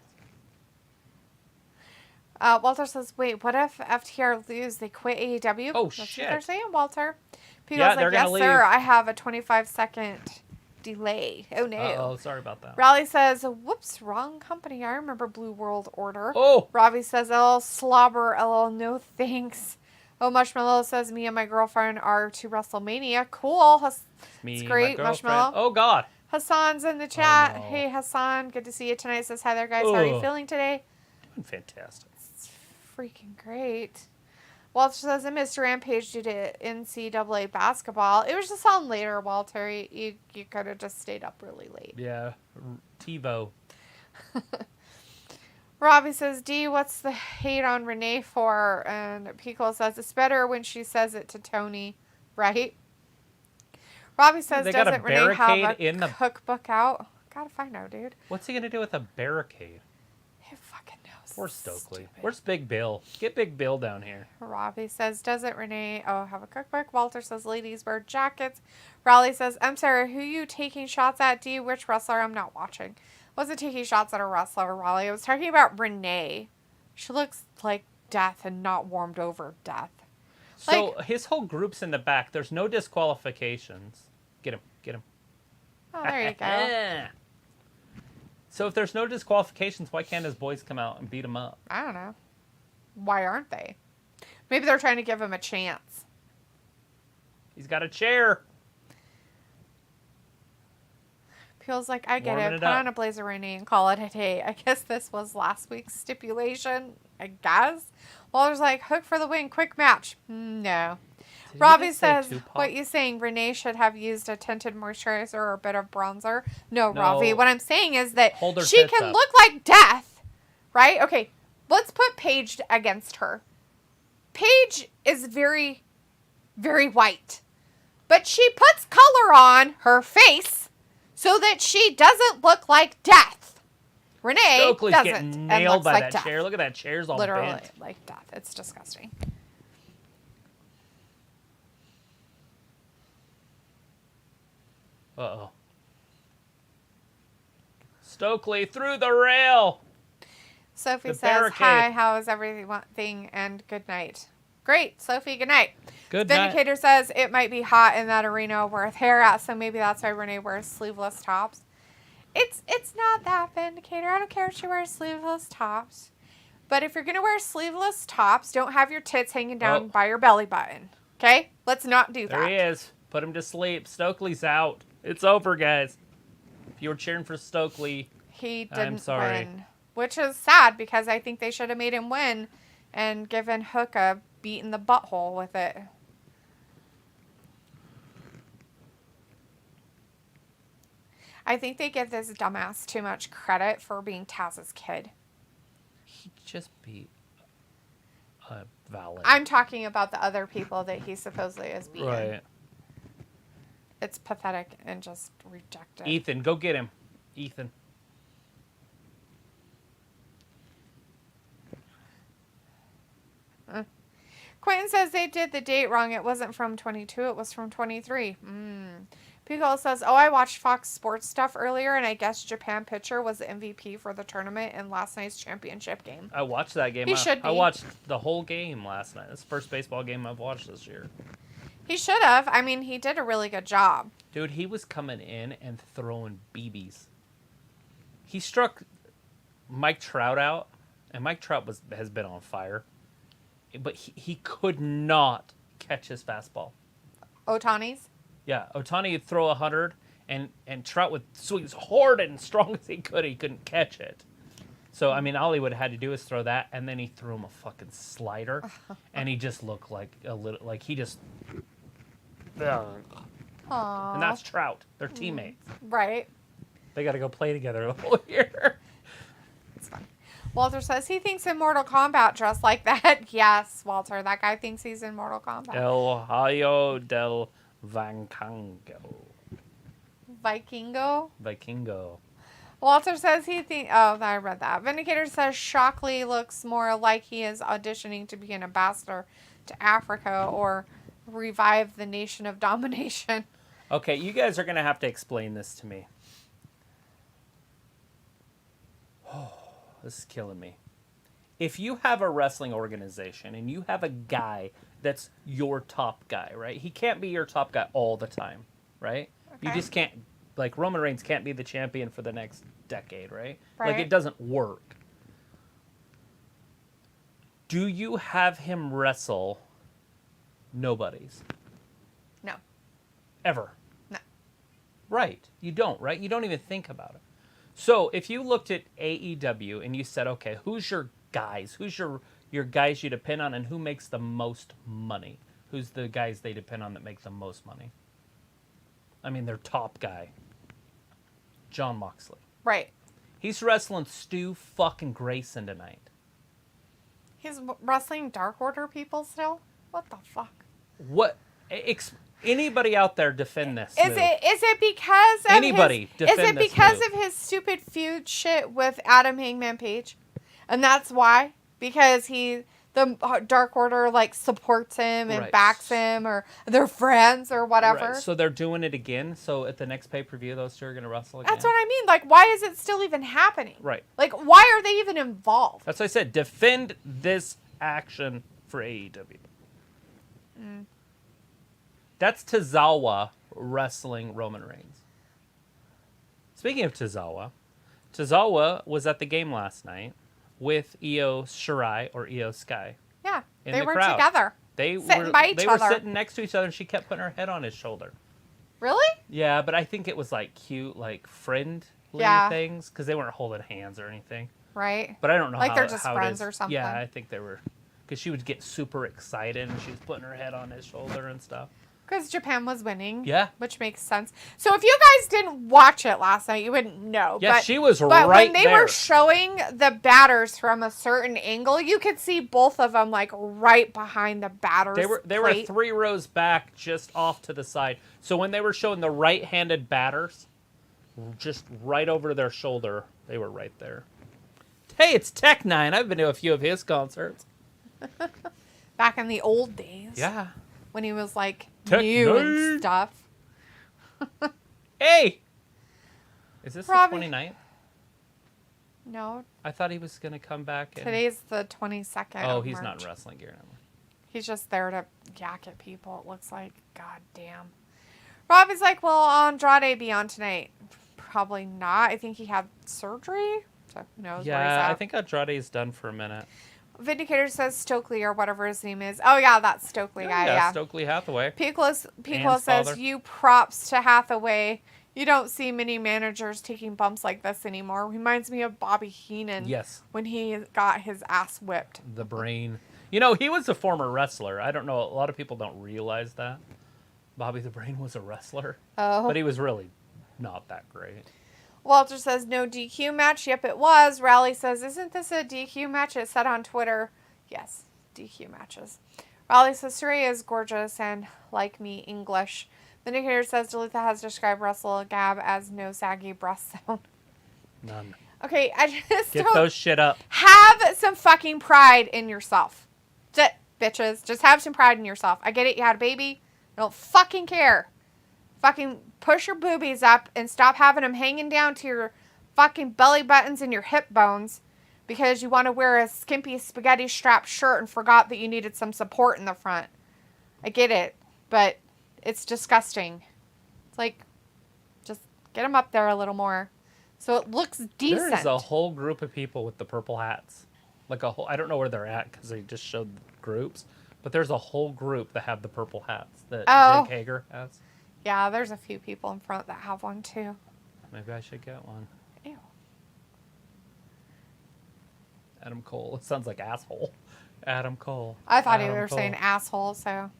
Walter says, wait, what if FTR lose? They quit AEW? Oh, That's shit. what they're saying, Walter. Yeah, they're yes, gonna sir. leave. I have a 25-second delay. Oh, no. Uh-oh, sorry about that. Raleigh says, whoops, wrong company. I remember Blue World Order. Oh! Robbie says, oh, slobber, lol, no thanks. Oh, Marshmallow says, me and my girlfriend are to WrestleMania. Cool. Me it's and great, my girlfriend. Marshmallow. Oh, God. Hassan's in the chat. Oh, no. Hey, Hassan. Good to see you tonight. Says, hi there, guys. How are you feeling today? Doing fantastic. It's freaking great. Walter says, I missed Rampage due to NCAA basketball. It was just on later, Walter. You could have just stayed up really late. Yeah. TiVo. Robbie says, D, what's the hate on Renee for? And Pico says, it's better when she says it to Tony, right? Robbie says, doesn't Renee have a cookbook out? Gotta find out, dude. What's he gonna do with a barricade? Who fucking knows? Poor Stokely. Where's Big Bill? Get Big Bill down here. Robbie says, doesn't Renee have a cookbook? Walter says, ladies wear jackets. Raleigh says, I'm sorry, who you taking shots at, D? Which wrestler? I'm not watching. Wasn't taking shots at a wrestler, Raleigh. I was talking about Renee. She looks like death and not warmed over death. So his whole group's in the back. There's no disqualifications. Get him. Get him. Oh, there you go. So if there's no disqualifications, why can't his boys come out and beat him up? I don't know. Why aren't they? Maybe they're trying to give him a chance. He's got a chair. Feels like I get it. Put on a blazer, Renee, and call it a day. I guess this was last week's stipulation. I guess. Walter's like, Hook for the win. Quick match. No. Robbie says, what you saying? Renee should have used a tinted moisturizer or a bit of bronzer? No, Robbie. What I'm saying is that she can look like death. Right? Okay. Let's put Paige against her. Paige is very, very white. But she puts color on her face so that she doesn't look like death. Renee Stokely's doesn't. Getting nailed by like that death. chair. Look at that chair's all literally bent. like death. It's disgusting. Uh-oh. Stokely through the rail. Sophie says, hi, how is everything, and good night. Great, Sophie, good night. Good night. Vindicator says, it might be hot in that arena with hair out, so maybe that's why Renee wears sleeveless tops. It's not that, Vindicator. I don't care if she wears sleeveless tops. But if you're going to wear sleeveless tops, don't have your tits hanging down by your belly button. Okay? Let's not do that. There he is. Put him to sleep. Stokely's out. It's over, guys. If you were cheering for Stokely, he didn't I'm sorry. win. Which is sad, because I think they should have made him win and given Hook a beat in the butthole with it. I think they give this dumbass too much credit for being Taz's kid. He just beat a valet. I'm talking about the other people that he supposedly is beating. Right. It's pathetic and just rejected. Ethan, go get him. Ethan. Quentin says they did the date wrong. It wasn't from 22. It was from 23. Pico says, oh, I watched Fox Sports stuff earlier, and I guess Japan pitcher was the MVP for the tournament in last night's championship game. I watched that game. He should be. I watched the whole game last night. It's the first baseball game I've watched this year. He should have. I mean, he did a really good job. Dude, he was coming in and throwing BBs. He struck Mike Trout out, and Mike Trout has been on fire. But he could not catch his fastball. Otani's? Yeah, Otani would throw 100, and Trout would swing as hard and strong as he could. He couldn't catch it. So, I mean, all he would have had to do is throw that, and then he threw him a fucking slider, and he just looked like a little, like he just... Aww. And that's Trout. They're teammates. Right. They got to go play together the whole year. It's fun. Walter says he thinks in Mortal Kombat dressed like that. Yes, Walter, that guy thinks he's in Mortal Kombat. El Hayo del Vikingo. Vikingo? Walter says he thinks... Oh, I read that. Vindicator says Shockley looks more like he is auditioning to be an ambassador to Africa or revive the nation of domination. Okay, you guys are going to have to explain this to me. This is killing me. If you have a wrestling organization and you have a guy that's your top guy, right? He can't be your top guy all the time, right? Okay. You just can't, like Roman Reigns can't be the champion for the next decade, right? Right. Like it doesn't work. Do you have him wrestle nobodies? No. Ever? No. Right. You don't, right? You don't even think about it. So if you looked at AEW and you said, okay, who's your guys? Who's your guys you depend on and who makes the most money? Who's the guys they depend on that make the most money? I mean, their top guy. Jon Moxley. Right. He's wrestling Stu fucking Grayson tonight. He's wrestling Dark Order people still? What the fuck? What? Anybody out there defend this? Is it because of anybody his, is it defend this because move? of his stupid feud shit with Adam Hangman Page? And that's why? Because the Dark Order like supports him and backs him, or they're friends or whatever. Right. So they're doing it again. So at the next pay-per-view, those two are going to wrestle again. That's what I mean. Like, why is it still even happening? Right. Like, why are they even involved? That's what I said. Defend this action for AEW. That's Tozawa wrestling Roman Reigns. Speaking of Tozawa was at the game last night with Io Shirai or Io Sky. Yeah, in they the were crowd. together. They were sitting next to each other, and she kept putting her head on his shoulder. Really? Yeah, but I think it was like cute, like friendly things, because they weren't holding hands or anything. Right. But I don't know like how they're just how friends it is. or something. Yeah, I think they were, because she would get super excited and she was putting her head on his shoulder and stuff. Because Japan was winning. Yeah. Which makes sense. So if you guys didn't watch it last night, you wouldn't know. Yeah, she was but right when they there. were showing the batters from a certain angle, you could see both of them like right behind the batters. They were 3 rows back, just off to the side. So when they were showing the right-handed batters, just right over their shoulder, they were right there. Hey, it's Tech Nine. I've been to a few of his concerts. Back in the old days. Yeah. When he was like Tech new Nine. and stuff. Hey! Is this Robbie. the 29th? No. I thought he was going to come back. Today's the 22nd. Oh, of he's March. not in wrestling gear anymore. He's just there to yak at people, it looks like. God damn. Robbie's like, will Andrade be on tonight? Probably not. I think he had surgery. So who knows where he's Yeah, at. I think Andrade's done for a minute. Vindicator says Stokely or whatever his name is. Oh, yeah, that's Stokely guy, yeah. Stokely Hathaway. Piccolo Ann's says, father. you props to Hathaway. You don't see many managers taking bumps like this anymore. Reminds me of Bobby Heenan. Yes. When he got his ass whipped. The Brain. You know, he was a former wrestler. I don't know. A lot of people don't realize that. Bobby the Brain was a wrestler. Oh. But he was really not that great. Walter says, no DQ match. Yep, it was. Raleigh says, isn't this a DQ match? It said on Twitter. Yes, DQ matches. Raleigh says, Saraya is gorgeous and like me English. Vindicator says, Duluth has described Russell Gab as no saggy breast zone. None. Okay, I just Get don't those shit up. have some fucking pride in yourself. That's it, bitches. Just have some pride in yourself. I get it. You had a baby. I don't fucking care. Fucking push your boobies up and stop having them hanging down to your fucking belly buttons and your hip bones because you want to wear a skimpy spaghetti strap shirt and forgot that you needed some support in the front. I get it, but it's disgusting. It's like, just get them up there a little more so it looks decent. There is a whole group of people with the purple hats. Like a whole, I don't know where they're at because they just showed the groups, but there's a whole group that have the purple hats that Jake Hager has. Yeah, there's a few people in front that have one too. Maybe I should get one. Ew. Adam Cole. It sounds like asshole. Adam Cole. I thought you Adam were Cole. saying asshole, so.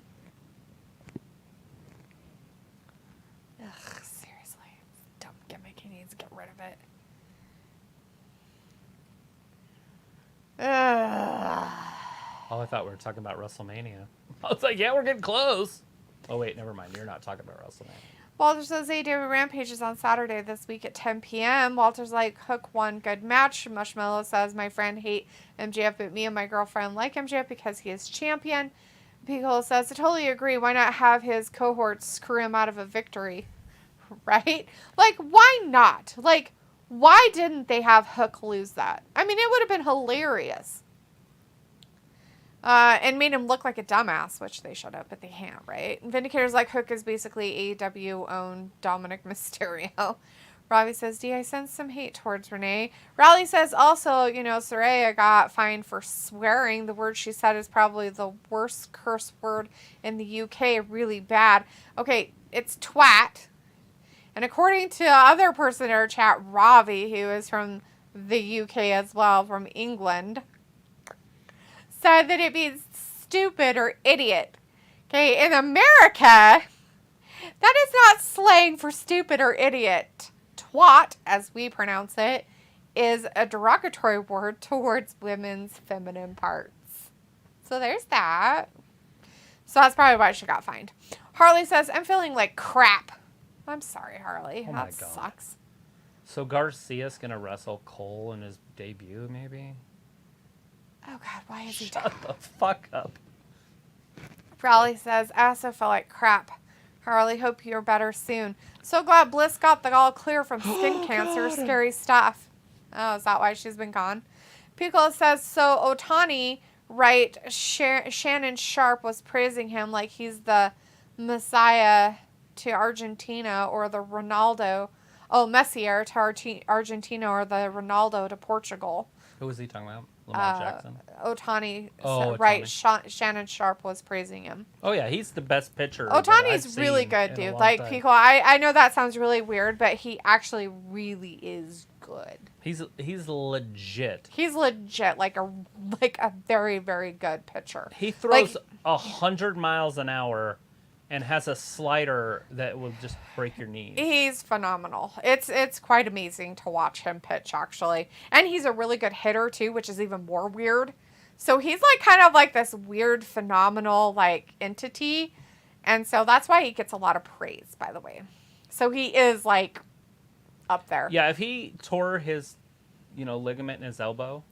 Ugh, seriously. Dumb gimmick. He needs to get rid of it. Ugh. Oh, I thought we were talking about WrestleMania. I was like, yeah, we're getting close. Oh, wait, never mind. You're not talking about WrestleMania. Walter says AEW Rampage is on Saturday this week at 10 p.m. Walter's like, Hook won, good match. Mushmallow says, my friend hate MJF, but me and my girlfriend like MJF because he is champion. Piccolo says, I totally agree. Why not have his cohorts screw him out of a victory? Right? Like, why not? Like, why didn't they have Hook lose that? I mean, it would have been hilarious. And made him look like a dumbass, which they should have, but they can't, right? Vindicator's like, Hook is basically AEW-owned Dominic Mysterio. Robbie says, I sense some hate towards Renee. Raleigh says also, Saraya got fined for swearing. The word she said is probably the worst curse word in the UK. Really bad. Okay, it's twat. And according to other person in our chat, Robbie, who is from the UK as well, from England, said that it means stupid or idiot. Okay, in America, that is not slang for stupid or idiot. Twat, as we pronounce it, is a derogatory word towards women's feminine parts. So there's that. So that's probably why she got fined. Harley says, I'm feeling like crap. I'm sorry, Harley. Oh that my God. sucks. So Garcia's going to wrestle Cole in his debut, maybe? Oh, God, why is he Shut the fuck up. Raleigh says, I also feel like crap. Harley, hope you're better soon. So glad Bliss got the all clear from skin cancer. God. Scary stuff. Oh, is that why she's been gone? Piccolo says, so Otani, right, Shannon Sharp was praising him like he's the Messiah to Argentina or the Ronaldo. Oh, Messier to Argentina or the Ronaldo to Portugal. Who was he talking about? Lamar Jackson? Otani, Oh, right, Ohtani. Shannon Sharp was praising him. Oh, yeah, he's the best pitcher. that I've Otani's really seen good, in a dude. long Like, time. people, I know that sounds really weird, but he actually really is good. He's legit. He's legit, like a very, very good pitcher. He throws 100 miles an hour and has a slider that will just break your knees. He's phenomenal. It's quite amazing to watch him pitch, actually. And he's a really good hitter, too, which is even more weird. So he's like kind of like this weird, phenomenal, like, entity. And so that's why he gets a lot of praise, by the way. So he is, like, up there. Yeah, if he tore his, ligament in his elbow,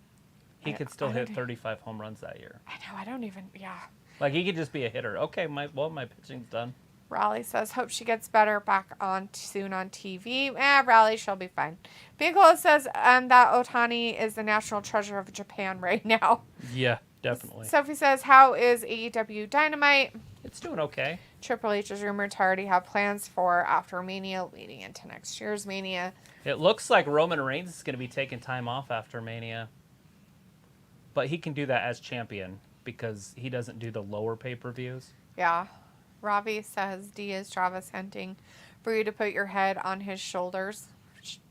he could still hit 35 home runs that year. I know, I don't even, yeah. Like, he could just be a hitter. Okay, my pitching's done. Raleigh says, hope she gets better back on soon on TV. Raleigh, she'll be fine. Bigelow says that Otani is the national treasure of Japan right now. Yeah, definitely. Sophie says, how is AEW Dynamite? It's doing okay. Triple H is rumored to already have plans for after Mania leading into next year's Mania. It looks like Roman Reigns is going to be taking time off after Mania. But he can do that as champion because he doesn't do the lower pay-per-views. Yeah. Robbie says, D is Travis hunting for you to put your head on his shoulders.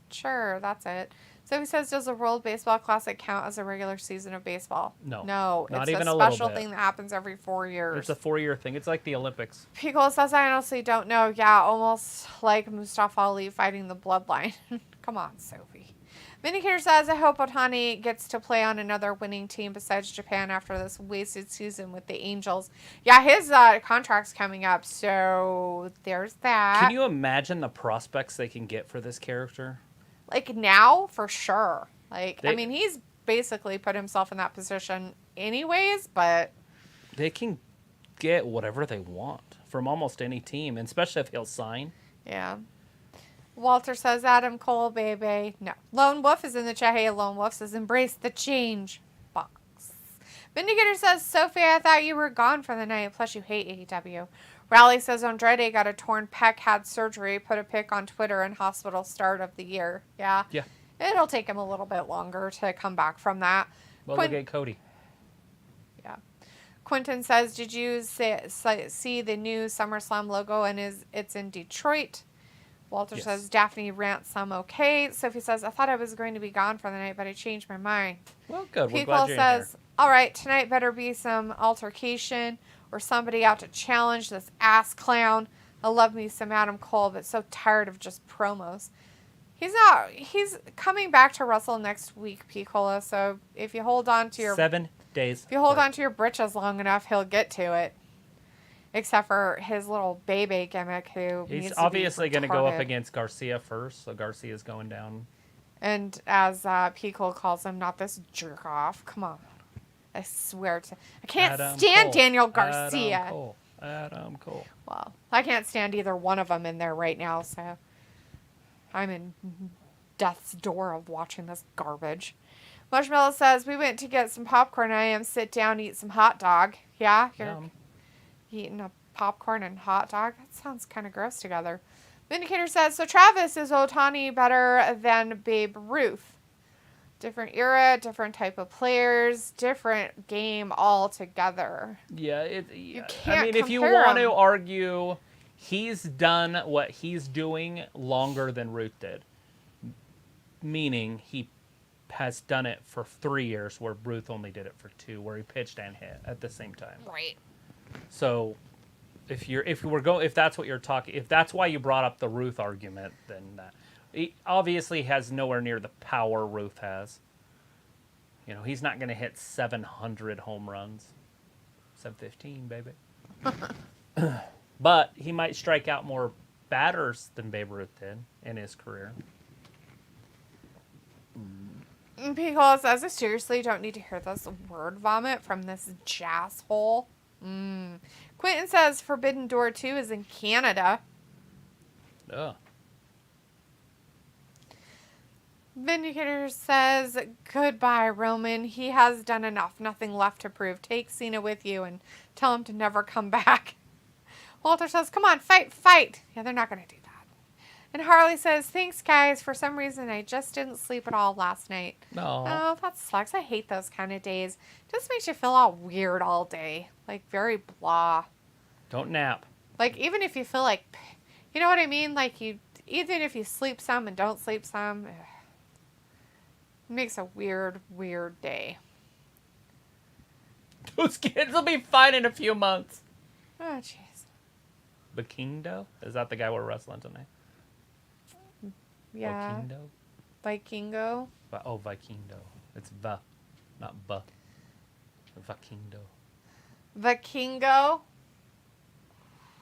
Sure, that's it. So he says, does the World Baseball Classic count as a regular season of baseball? No. No. Not it's even a a little special bit. thing that happens every 4 years. It's a 4-year thing. It's like the Olympics. Pico says, I honestly don't know. Yeah, almost like Mustafa Ali fighting the bloodline. Come on, Sophie. Vindicator says, I hope Otani gets to play on another winning team besides Japan after this wasted season with the Angels. Yeah, his contract's coming up, so there's that. Can you imagine the prospects they can get for this character? Like, now, for sure. Like, I mean, he's basically put himself in that position anyways, but... They can get whatever they want from almost any team, and especially if he'll sign. Yeah. Walter says, Adam Cole, baby. No. Lone Wolf is in the chat. Hey, Lone Wolf says, embrace the change box. Vindicator says, Sophie, I thought you were gone for the night. Plus, you hate AEW. Raleigh says, Andrade got a torn pec, had surgery, put a pic on Twitter, and hospital start of the year. Yeah. Yeah. It'll take him a little bit longer to come back from that. Well, look at Cody. Yeah. Quentin says, did you see the new SummerSlam logo? And it's in Detroit. Walter says, Daphne rants some okay. Sophie says, I thought I was going to be gone for the night, but I changed my mind. Well, good. We're People glad you're says, all right, tonight better be some altercation or somebody out to challenge this ass clown. I love me some Adam Cole, but so tired of just promos. He's coming back to Russell next week, Picola, so if you hold on to your... 7 days. If you hold on to your britches long enough, he'll get to it. Except for his little baby gimmick who He's obviously going to go up against Garcia first, so Garcia's going down. And as Pico calls him, not this jerk off. Come on. I swear to... I can't stand Cole. Daniel Garcia. Adam Cole. Well, I can't stand either one of them in there right now, so... I'm in death's door of watching this garbage. Marshmallow says, we went to get some popcorn. I am sit down, eat some hot dog. Yeah? You're eating a popcorn and hot dog? That sounds kind of gross together. Vindicator says, so Travis, is Otani better than Babe Ruth? Different era, different type of players, different game altogether. Yeah, you can't I mean, if you want to argue, he's done what he's doing longer than Ruth did. Meaning, he has done it for 3 years, where Ruth only did it for 2, where he pitched and hit at the same time. Right. So, if that's what you're talking, if that's why you brought up the Ruth argument, then he obviously has nowhere near the power Ruth has. You know, he's not going to hit 700 home runs. 715, baby. But he might strike out more batters than Babe Ruth did in his career. Pico says, I seriously don't need to hear this word vomit from this jazz hole. Quentin says Forbidden Door 2 is in Canada. Ugh. Vindicator says, goodbye, Roman. He has done enough. Nothing left to prove. Take Cena with you and tell him to never come back. Walter says, come on, fight. Yeah, they're not going to do that. And Harley says, thanks, guys. For some reason, I just didn't sleep at all last night. No. Oh, that sucks. I hate those kind of days. Just makes you feel all weird all day. Like, very blah. Don't nap. Like, even if you feel like, you know what I mean? Like, even if you sleep some and don't sleep some, it makes a weird, weird day. Those kids will be fine in a few months. Oh, jeez. Vikingo? Is that the guy we're wrestling tonight? Yeah. Vikingo. Oh, Vikingo. It's va, not ba. Vikingo. Vikingo.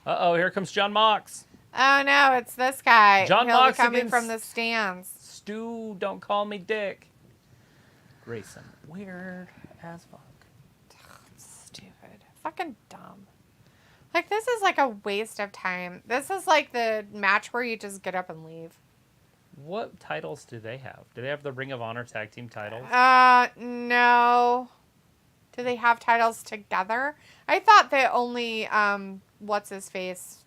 Uh-oh, here comes John Mox. Oh, no, it's this guy. John He'll Mox be coming against from the stands. Stu, don't call me Dick. Grayson. Weird as fuck. Stupid. Fucking dumb. Like, this is like a waste of time. This is like the match where you just get up and leave. What titles do they have? Do they have the Ring of Honor tag team titles? No. Do they have titles together? I thought that only, what's his face?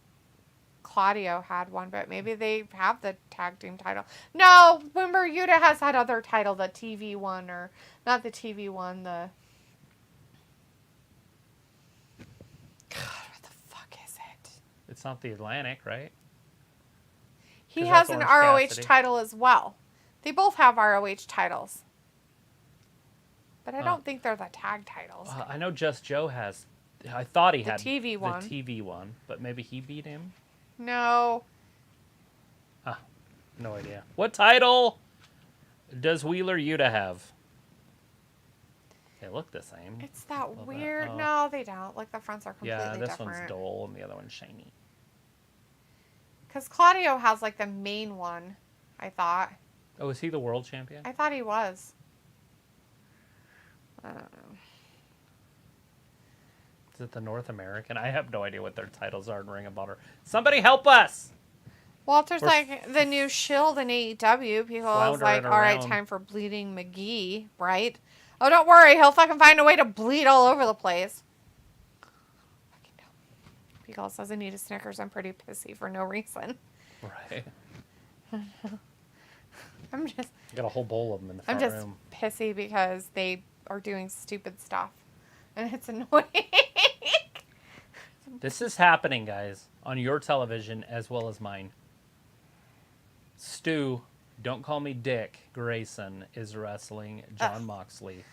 Claudio had one, but maybe they have the tag team title. No, remember Yuta has that other title, the TV one, or not the TV one, the... God, what the fuck is it? It's not the Atlantic, right? He has an ROH Cassidy. title as well. They both have ROH titles. But I don't think they're the tag titles. I know Just Joe has. I thought he The had TV one. the TV one, but maybe he beat him. No. No idea. What title does Wheeler Yuta have? They look the same. It's that weird. No, they don't. Like, the fronts are completely different. Yeah, this one's dull and the other one's shiny. Because Claudio has, like, the main one, I thought. Oh, is he the world champion? I thought he was. I don't know. Is it the North American? I have no idea what their titles are in Ring of Honor. Somebody help us! Walter's like the new Shield in AEW. People was like, all right, time for Bleeding McGee, right? Oh, don't worry. He'll fucking find a way to bleed all over the place. People says I need a Snickers. I'm pretty pissy for no reason. Right. I'm just... I got a whole bowl of them in the front room. I'm just pissy because they are doing stupid stuff. And it's annoying. This is happening, guys, on your television as well as mine. Stu, don't call me Dick, Grayson is wrestling John Moxley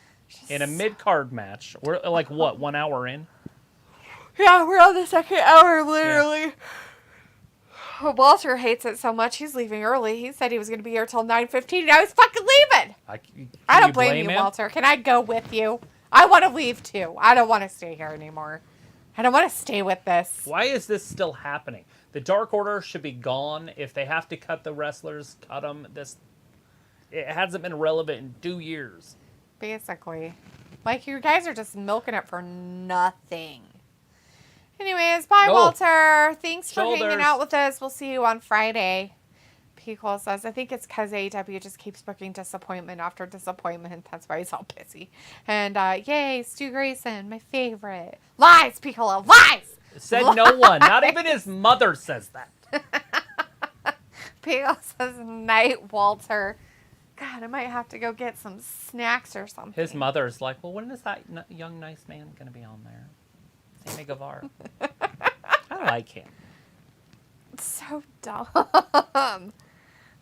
in a mid-card match. We're like, what, 1 hour in? Yeah, we're on the second hour, literally. Yeah. Walter hates it so much, he's leaving early. He said he was going to be here till 9:15, and I was fucking leaving. I don't blame you, Walter. Can I go with you? I want to leave, too. I don't want to stay here anymore. I don't want to stay with this. Why is this still happening? The Dark Order should be gone. If they have to cut the wrestlers, cut them. It hasn't been relevant in 2 years. Basically. Like, you guys are just milking it for nothing. Anyways, bye, Walter. Thanks for hanging out with us. We'll see you on Friday. P-Cole says, I think it's because AEW just keeps booking disappointment after disappointment. That's why he's all pissy. And, yay, Stu Grayson, my favorite. Lies, P-Cole, lies! Said no one. Not even his mother says that. P-Cole says, night, Walter. God, I might have to go get some snacks or something. His mother's like, well, when is that young, nice man going to be on there? Sammy Guevara. I like him. It's so dumb.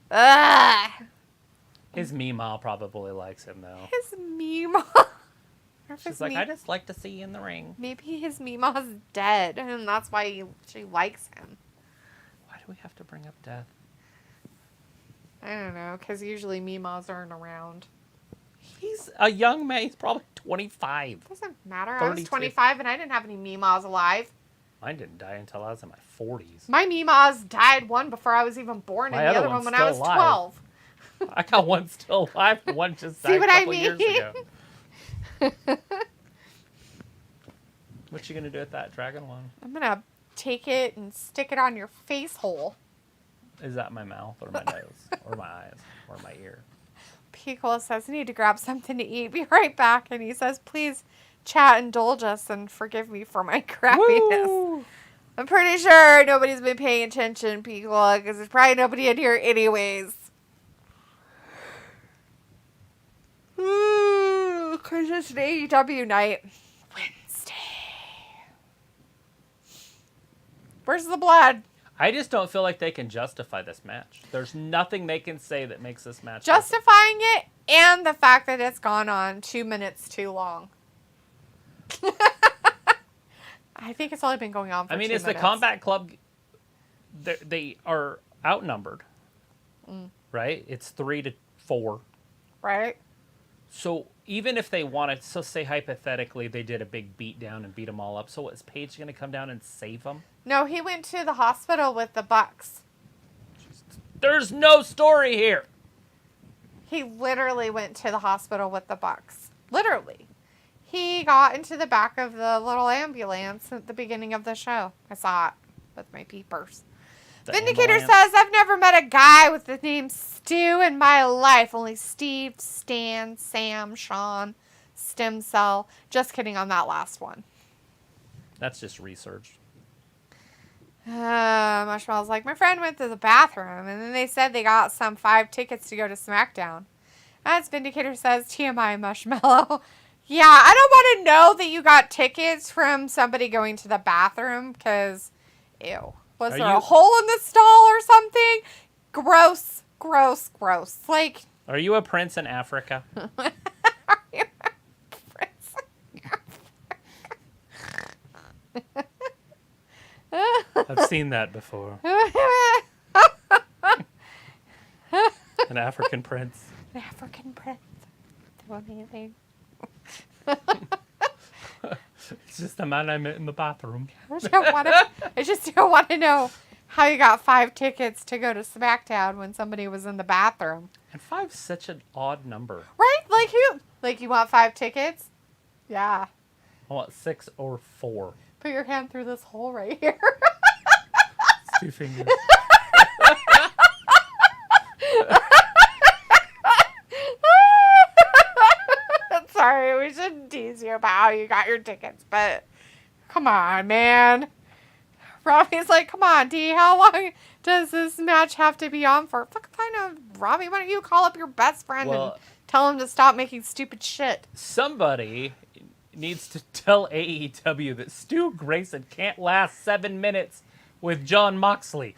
Ugh. His Meemaw probably likes him, though. His Meemaw. She's like, I just like to see you in the ring. Maybe his Meemaw's dead, and that's why she likes him. Why do we have to bring up death? I don't know, because usually Meemaws aren't around. He's a young man. He's probably 25. Doesn't matter. 32. I was 25, and I didn't have any Meemaws alive. Mine didn't die until I was in my 40s. My Meemaws died one before I was even born, and the other one when I was 12. I got one still alive, and one just died a couple years ago. What you gonna do with that dragon one? I'm gonna take it and stick it on your face hole. Is that my mouth or my nose or my eyes or my ear? Pico says, I need to grab something to eat. Be right back. And he says, please chat, indulge us, and forgive me for my crappiness. Woo! I'm pretty sure nobody's been paying attention, Pico, because there's probably nobody in here anyways. Because it's an AEW night. Wednesday. Where's the blood? I just don't feel like they can justify this match. There's nothing they can say that makes this match justifying it, and the fact that it's gone on 2 minutes too long. I think it's only been going on for 2 minutes. it's the Combat Club. They are outnumbered, right? It's 3-4, right? So even if they wanted, so say hypothetically they did a big beat down and beat them all up. So is Paige going to come down and save them? No, he went to the hospital with the Bucks. There's no story here. He literally went to the hospital with the Bucks. Literally. He got into the back of the little ambulance at the beginning of the show. I saw it with my peepers. Vindicator says, I've never met a guy with the name Stu in my life. Only Steve, Stan, Sam, Sean, Stem Cell. Just kidding on that last one. That's just research. Marshmallow's like, my friend went to the bathroom, and then they said they got some 5 tickets to go to SmackDown. As Vindicator says, TMI, Marshmallow. Yeah, I don't want to know that you got tickets from somebody going to the bathroom, because, ew. Was there a hole in the stall or something? Gross, gross, gross. Like, Are you a prince in Africa? Are you a prince in Africa? I've seen that before. An African prince. An African prince. So amazing. It's just a man I met in the bathroom. I just don't want to know how you got 5 tickets to go to SmackDown when somebody was in the bathroom. And 5's such an odd number. Right? Like you want 5 tickets? Yeah. I want 6 or 4. Put your hand through this hole right here. It's 2 fingers. Sorry, we shouldn't tease you about how you got your tickets, but come on, man. Robbie's like, come on, D, how long does this match have to be on for? Fucking fine, Robbie, why don't you call up your best friend and tell him to stop making stupid shit? Somebody needs to tell AEW that Stu Grayson can't last 7 minutes with John Moxley.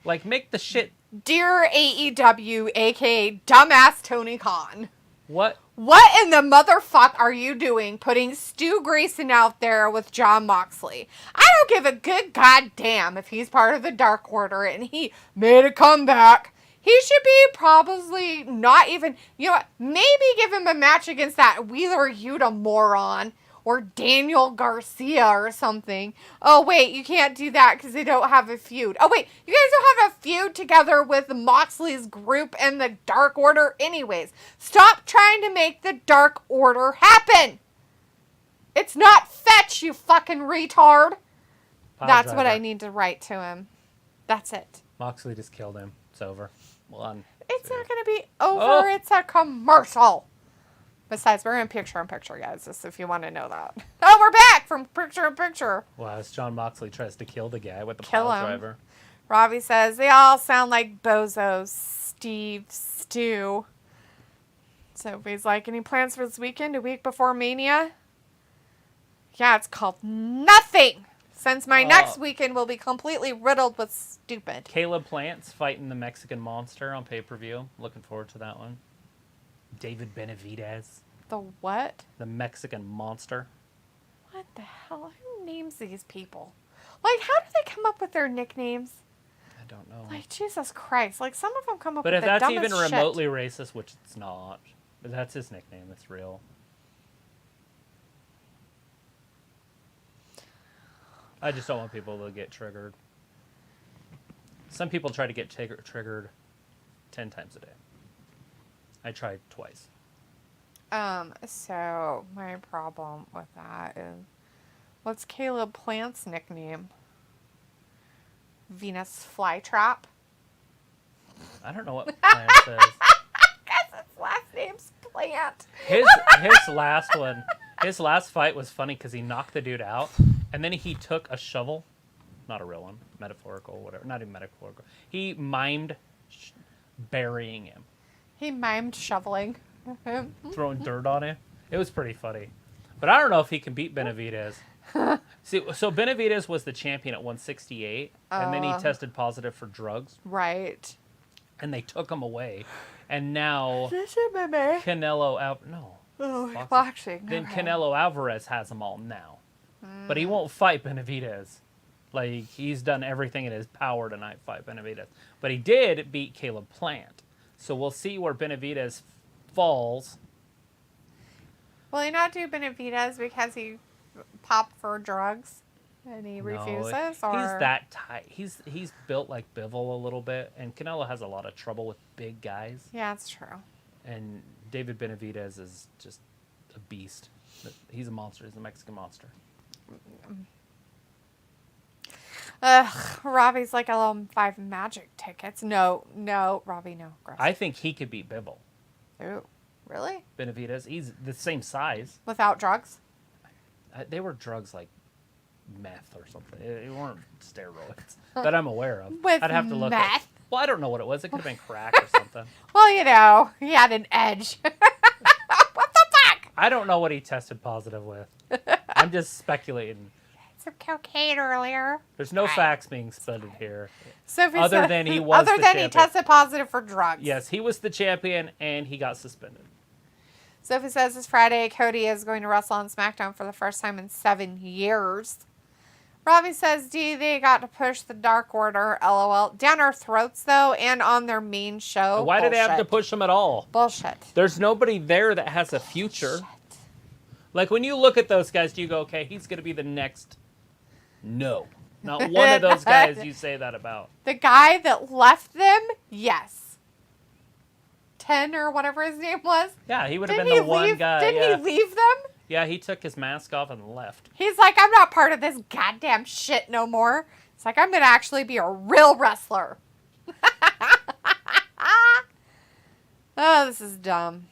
Like, make the shit. Dear AEW, a.k.a. dumbass Tony Khan. What? What in the motherfuck are you doing putting Stu Grayson out there with John Moxley? I don't give a good goddamn if he's part of the Dark Order and he made a comeback. He should be probably not even, you know what, maybe give him a match against that Wheeler Yuta moron or Daniel Garcia or something. Oh, wait, you can't do that because they don't have a feud. Oh, wait, you guys don't have a feud together with Moxley's group and the Dark Order anyways. Stop trying to make the Dark Order happen. It's not fetch, you fucking retard. That's what I need to write to him. That's it. Moxley just killed him. It's over. Well done. It's not going to be over. It's a commercial. Besides, we're in picture-in-picture, guys, just if you want to know that. Oh, we're back from picture-in-picture. Wow, as John Moxley tries to kill the guy with the Kill pile him. driver. Robbie says, they all sound like bozos, Steve, Stu. So he's like, any plans for this weekend, a week before Mania? Yeah, it's called nothing. Since my next weekend will be completely riddled with stupid. Caleb Plant's fighting the Mexican Monster on pay-per-view. Looking forward to that one. David Benavidez. The what? The Mexican Monster. What the hell? Who names these people? Like, how do they come up with their nicknames? I don't know. Like, Jesus Christ. Like, some of them come up But with if the that's dumbest even shit. remotely racist, which it's not, but that's his nickname. It's real. I just don't want people to get triggered. Some people try to get triggered 10 times a day. I tried twice. So my problem with that is, what's Caleb Plant's nickname? Venus Flytrap? I don't know what Plant says. Guess his last name's Plant. His last one, his last fight was funny because he knocked the dude out, and then he took a shovel, not a real one, metaphorical, whatever, not even metaphorical. He mimed burying him. He mimed shoveling him. Throwing dirt on him. It was pretty funny. But I don't know if he can beat Benavidez. See, so Benavidez was the champion at 168, and then he tested positive for drugs. Right. And they took him away. And now This is my man. Canelo no. Oh, boxing. Then Okay. Canelo Alvarez has them all now. But he won't fight Benavidez. Like, he's done everything in his power to not fight Benavidez. But he did beat Caleb Plant. So we'll see where Benavidez falls. Will he not do Benavidez because he popped for drugs and he refuses? Or He's that tight. He's built like Bivol a little bit. And Canelo has a lot of trouble with big guys. Yeah, that's true. And David Benavidez is just a beast. He's a monster. He's a Mexican monster. Robbie's like, I love 5 magic tickets. No, Robbie, no. Gross. I think he could beat Bivol. Ooh, really? Benavidez. He's the same size. Without drugs? They were drugs like meth or something. It weren't steroids that I'm aware of. With I'd have to look meth? at. Well, I don't know what it was. It could have been crack or something. Well, you know, he had an edge. What the fuck? I don't know what he tested positive with. I'm just speculating. some cocaine earlier. There's no facts being sputtered here. Sophie Other said, than he was other the than champion. he tested positive for drugs. Yes, he was the champion, and he got suspended. Sophie says this Friday, Cody is going to wrestle on SmackDown for the first time in 7 years. Robbie says, they got to push the Dark Order, LOL. Down our throats, though, and on their main show. Why do they have to push them at all? Bullshit. There's nobody there that has a future. Like, when you look at those guys, do you go, okay, he's going to be the next? No. Not one of those guys you say that about. The guy that left them, yes. 10 or whatever his name was. Yeah, he would have been the one guy. Didn't he leave them? Yeah, he took his mask off and left. He's like, I'm not part of this goddamn shit no more. It's like, I'm going to actually be a real wrestler. Oh, this is dumb.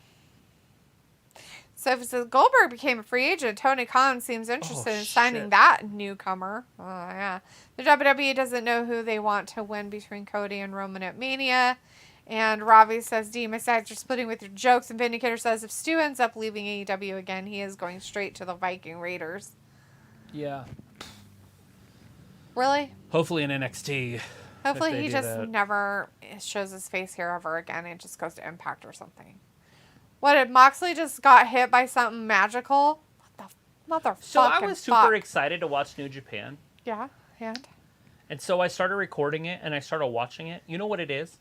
Sophie says, Goldberg became a free agent. Tony Khan seems interested in signing that newcomer. Oh, yeah. The WWE doesn't know who they want to win between Cody and Roman at Mania. And Ravi says, my sides are splitting with your jokes. And Vindicator says, if Stu ends up leaving AEW again, he is going straight to the Viking Raiders. Yeah. Really? Hopefully in NXT. Hopefully he just never shows his face here ever again. It just goes to Impact or something. What, did Moxley just got hit by something magical? What the motherfucking So I was super excited to watch New Japan. Yeah, and? And so I started recording it, and I started watching it. You know what it is?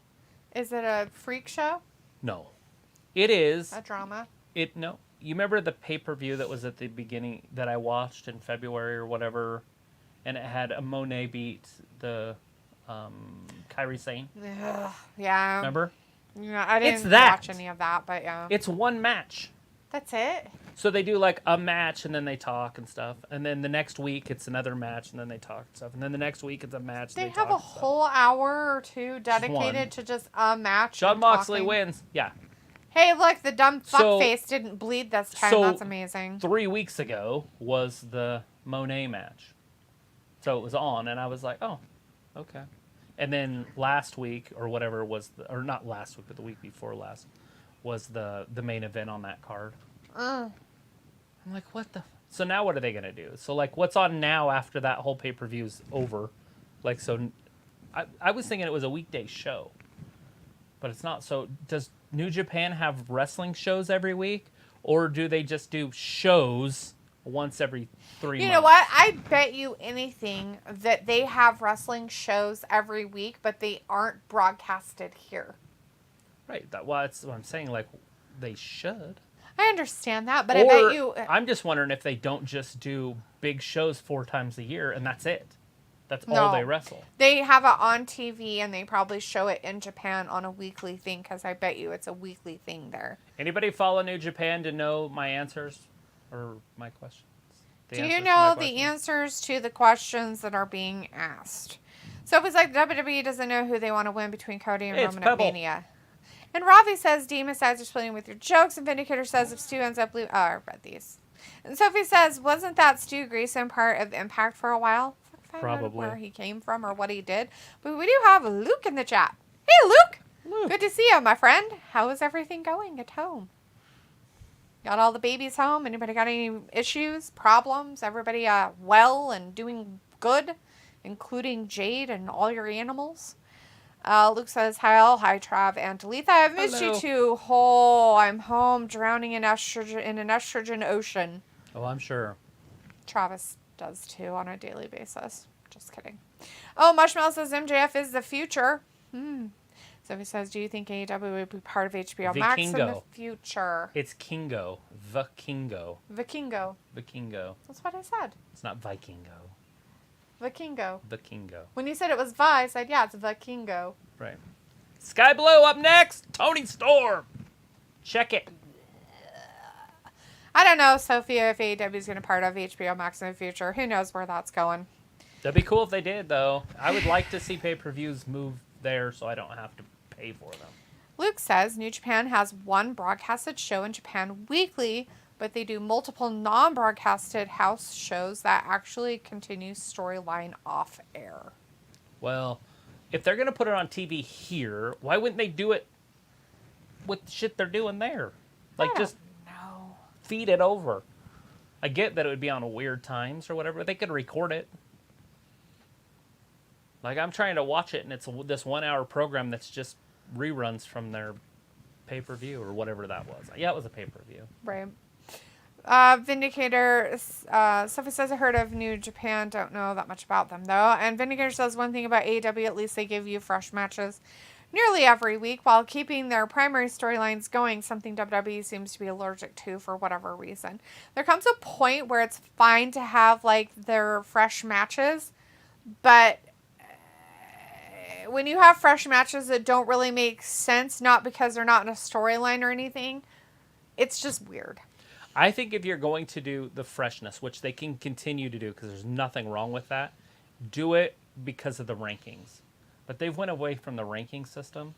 Is it a freak show? No. It is. A drama? No. You remember the pay-per-view that was at the beginning that I watched in February or whatever, and it had a Monet beat the Kairi Sane? Yeah. Remember? Yeah, I didn't watch any of that, but yeah. It's one match. That's it? So they do like a match and then they talk and stuff. And then the next week it's another match and then they talk and stuff. And then the next week it's a match and they talk. They have a whole hour or two dedicated to just a match. John Moxley wins. Yeah. Hey, look, the dumb fuckface didn't bleed this time. So that's amazing. 3 weeks ago was the Monet match. So it was on and I was like, oh, okay. And then last week or whatever was, or not last week, but the week before last, was the main event on that card. I'm like, what the? So now what are they going to do? So, like, what's on now after that whole pay-per-view is over? Like, so I was thinking it was a weekday show. But it's not. So does New Japan have wrestling shows every week? Or do they just do shows once every 3 months? You know what? I bet you anything that they have wrestling shows every week, but they aren't broadcasted here. Right. Well, that's what I'm saying. Like, they should. I understand that, but I bet you... I'm just wondering if they don't just do big shows 4 times a year, and that's it. That's all they wrestle. They have it on TV, and they probably show it in Japan on a weekly thing, because I bet you it's a weekly thing there. Anybody follow New Japan to know my answers or my questions? Do you know the answers to the questions that are being asked? So it was like WWE doesn't know who they want to win between Cody and Roman at Mania. And Ravi says, Demon sides are splitting with your jokes. And Vindicator says, if Stu ends up losing... Oh, I read these. And Sophie says, wasn't that Stu Grayson part of Impact for a while? Probably. Where he came from or what he did. But we do have Luke in the chat. Hey, Luke. Good to see you, my friend. How is everything going at home? Got all the babies home? Anybody got any issues, problems? Everybody well and doing good, including Jade and all your animals? Luke says, hi, Trav and Talitha. I've missed you too. Oh, I'm home, drowning in an estrogen ocean. Oh, I'm sure. Travis does too on a daily basis. Just kidding. Oh, Marshmallow says MJF is the future. So he says, do you think AEW would be part of HBO Max in the future? It's Kingo. Vikingo. Vikingo. Vikingo. That's what I said. It's not Vikingo. Vikingo. Vikingo. When you said it was Vi, I said, yeah, it's Vikingo. Right. Sky Blue up next. Tony Storm. Check it. I don't know, Sophia, if AEW is going to part of HBO Max in the future. Who knows where that's going? That'd be cool if they did, though. I would like to see pay-per-views move there so I don't have to pay for them. Luke says New Japan has one broadcasted show in Japan weekly, but they do multiple non-broadcasted house shows that actually continue storyline off air. Well, if they're going to put it on TV here, why wouldn't they do it with the shit they're doing there? Like, just feed it over. I get that it would be on weird times or whatever, but they could record it. Like, I'm trying to watch it, and it's this 1 hour program that's just reruns from their pay-per-view or whatever that was. Yeah, it was a pay-per-view. Right. Vindicator, Sophie says, I heard of New Japan. Don't know that much about them, though. And Vindicator says one thing about AEW, at least they give you fresh matches nearly every week while keeping their primary storylines going, something WWE seems to be allergic to for whatever reason. There comes a point where it's fine to have, like, their fresh matches, but when you have fresh matches that don't really make sense, not because they're not in a storyline or anything, it's just weird. I think if you're going to do the freshness, which they can continue to do because there's nothing wrong with that, do it because of the rankings. But they've went away from the ranking system.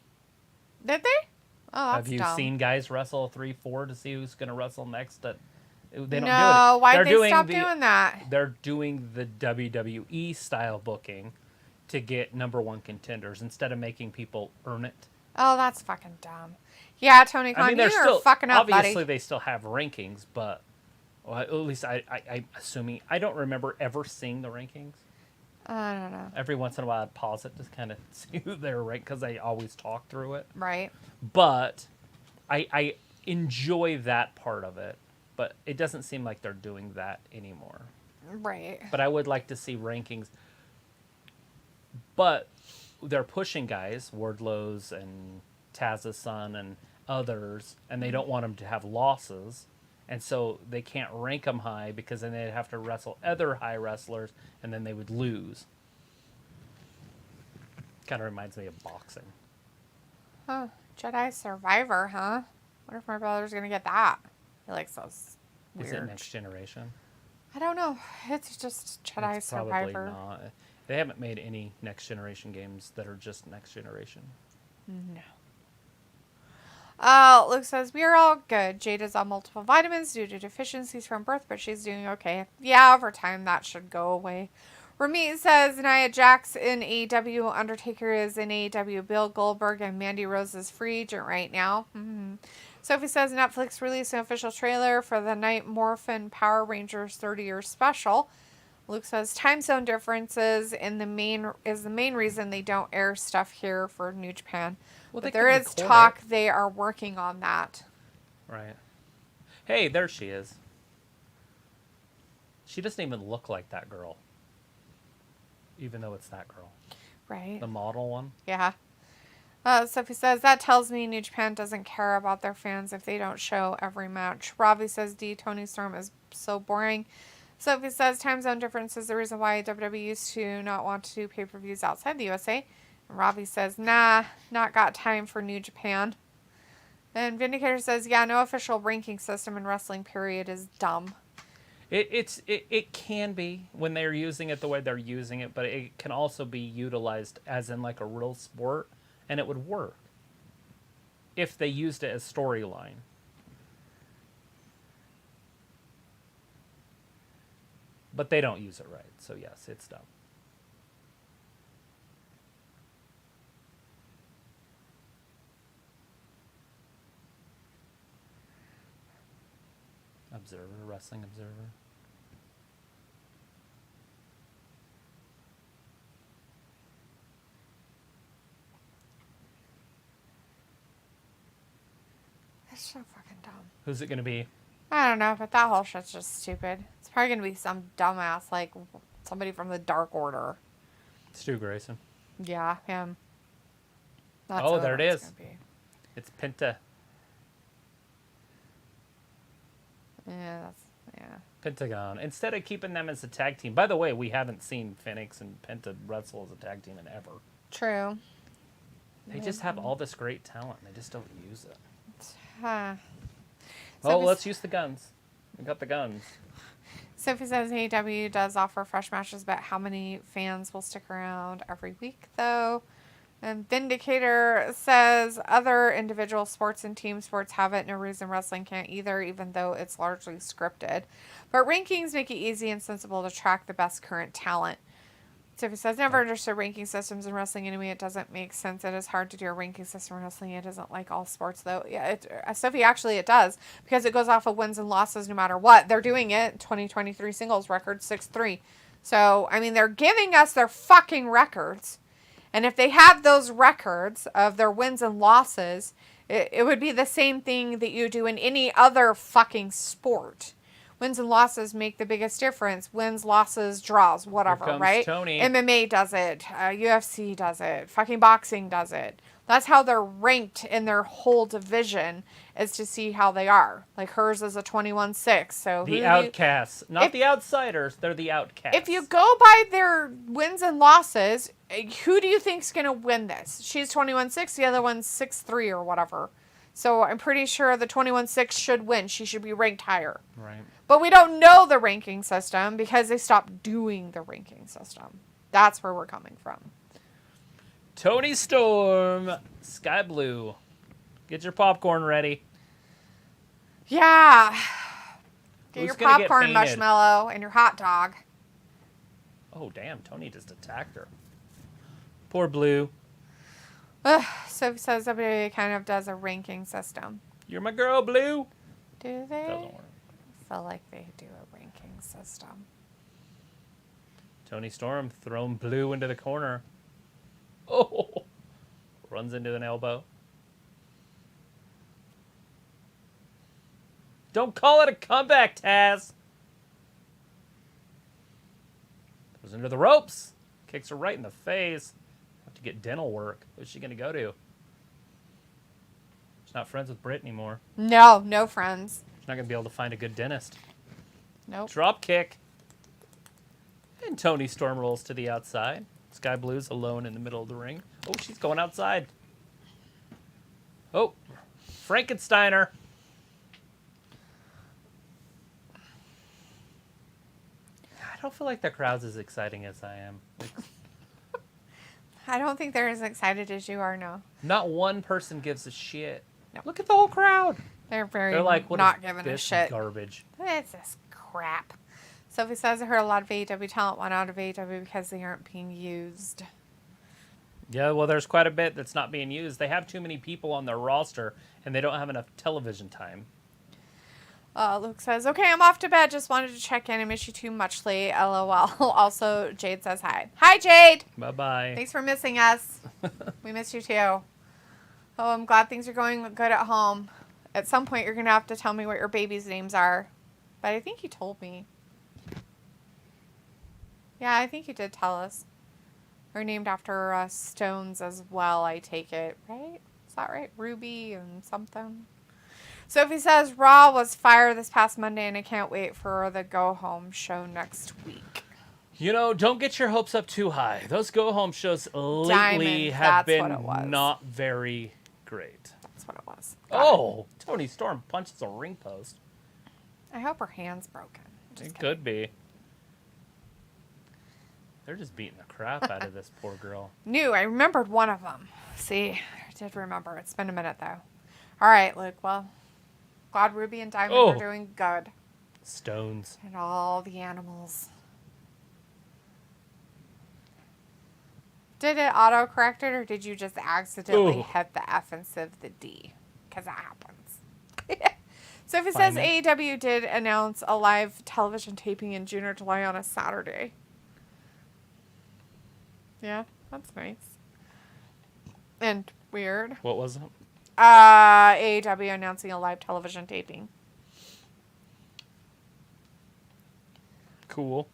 Did they? Oh, that's Have you dumb. seen guys wrestle 3-4 to see who's going to wrestle next? They don't do it. No, why'd they stop doing that? They're doing the WWE style booking to get number one contenders instead of making people earn it. Oh, that's fucking dumb. Yeah, Tony Khan, they're you're fucking up, obviously buddy. they still have rankings, but well, at least I'm assuming. I don't remember ever seeing the rankings. I don't know. Every once in a while I'd pause it to kind of see who they're ranked because I always talk through it. Right. But I enjoy that part of it, but it doesn't seem like they're doing that anymore. Right. But I would like to see rankings. But they're pushing guys, Wardlow's and Taz's son and others, and they don't want them to have losses. And so they can't rank them high because then they'd have to wrestle other high wrestlers, and then they would lose. Kind of reminds me of boxing. Huh. Jedi Survivor, huh? Wonder if my brother's going to get that. He likes those weird. Is it Next Generation? I don't know. It's just Jedi It's Survivor. probably not. They haven't made any Next Generation games that are just Next Generation. No. Luke says, we are all good. Jade is on multiple vitamins due to deficiencies from birth, but she's doing okay. Yeah, over time that should go away. Ramit says, Nia Jax in AEW, Undertaker is in AEW, Bill Goldberg and Mandy Rose is free agent right now. Mm-hmm. Sophie says, Netflix released an official trailer for the Night Morphin Power Rangers 30-year special. Luke says, time zone differences is the main reason they don't air stuff here for New Japan. Well, but there is talk they are working on that. Right. Hey, there she is. She doesn't even look like that girl. Even though it's that girl. Right. The model one. Yeah. Sophie says, that tells me New Japan doesn't care about their fans if they don't show every match. Ravi says, Tony Storm is so boring. Sophie says, time zone difference is the reason why WWE used to not want to do pay-per-views outside the USA. And Ravi says, nah, not got time for New Japan. And Vindicator says, yeah, no official ranking system in wrestling, period, is dumb. It can be when they're using it the way they're using it, but it can also be utilized as in like a real sport, and it would work if they used it as storyline. But they don't use it right, so yes, it's dumb. Observer, Wrestling Observer. That's so fucking dumb. Who's it going to be? I don't know, but that whole shit's just stupid. It's probably going to be some dumbass, like somebody from the Dark Order. Stu Grayson. Yeah, him. That's Oh, who there it it's is. gonna be. It's Penta. Yeah, yeah. Pentagon. Instead of keeping them as a tag team. By the way, we haven't seen Phoenix and Penta wrestle as a tag team in ever. True. They just have all this great talent, and they just don't use it. Let's use the guns. We got the guns. Sophie says AEW does offer fresh matches, but how many fans will stick around every week, though? And Vindicator says other individual sports and team sports have it. No reason wrestling can't either, even though it's largely scripted. But rankings make it easy and sensible to track the best current talent. Sophie says, never understood ranking systems in wrestling anyway. It doesn't make sense. It is hard to do a ranking system in wrestling. It isn't like all sports, though. Yeah, Sophie, actually, it does. Because it goes off of wins and losses no matter what. They're doing it. 2023 singles record, 6-3. So, I mean, they're giving us their fucking records. And if they have those records of their wins and losses, it would be the same thing that you do in any other fucking sport. Wins and losses make the biggest difference. Wins, losses, draws, whatever, Here comes right? Tony. MMA does it. UFC does it. Fucking boxing does it. That's how they're ranked in their whole division, is to see how they are. Like hers is a 21-6. So The outcasts. Not the outsiders. They're the outcasts. if you go by their wins and losses, who do you think's going to win this? She's 21-6. The other one's 6-3 or whatever. So I'm pretty sure the 21-6 should win. She should be ranked higher. Right. But we don't know the ranking system because they stopped doing the ranking system. That's where we're coming from. Tony Storm, Sky Blue. Get your popcorn ready. Yeah. Get Who's your gonna get popcorn painted? marshmallow and your hot dog. Oh, damn. Tony just attacked her. Poor Blue. Sophie says somebody kind of does a ranking system. You're my girl, Blue. Do they? Doesn't work. I feel like they do a ranking system. Tony Storm thrown Blue into the corner. Oh. Runs into an elbow. Don't call it a comeback, Taz. Goes into the ropes. Kicks her right in the face. Have to get dental work. Who's she going to go to? She's not friends with Britt anymore. No friends. She's not going to be able to find a good dentist. Nope. Drop kick. And Tony Storm rolls to the outside. Sky Blue's alone in the middle of the ring. Oh, she's going outside. Oh, Frankensteiner. I don't feel like the crowd's as exciting as I am. I don't think they're as excited as you are, no. Not one person gives a shit. No. Look at the whole crowd. They're They're like, what not is giving a this shit. garbage? It's this crap. Sophie says I heard a lot of AEW talent went out of AEW because they aren't being used. Yeah, well, there's quite a bit that's not being used. They have too many people on their roster, and they don't have enough television time. Luke says, okay, I'm off to bed. Just wanted to check in. I miss you too muchly. LOL. Also, Jade says hi. Hi, Jade. Bye-bye. Thanks for missing us. We miss you too. Oh, I'm glad things are going good at home. At some point, you're going to have to tell me what your babies' names are. But I think you told me. Yeah, I think you did tell us. They're named after stones as well, I take it. Right? Is that right? Ruby and something. Sophie says, Raw was fire this past Monday, and I can't wait for the go-home show next week. You know, don't get your hopes up too high. Those go-home shows lately Diamond, have that's what it been was. not very great. That's what it was. Oh, Tony Storm punches a ring post. I hope her hand's broken. It could be. They're just beating the crap out of this poor girl. I remembered one of them. See, I did remember. It's been a minute, though. All right, Luke. Well, glad Ruby and Diamond are doing good. Stones. And all the animals. Did it auto-correct it, or did you just accidentally hit the F instead of the D? Because that happens. So if it says AEW did announce a live television taping in June or July on a Saturday. Yeah, that's nice. And weird. What was it? AEW announcing a live television taping. Cool.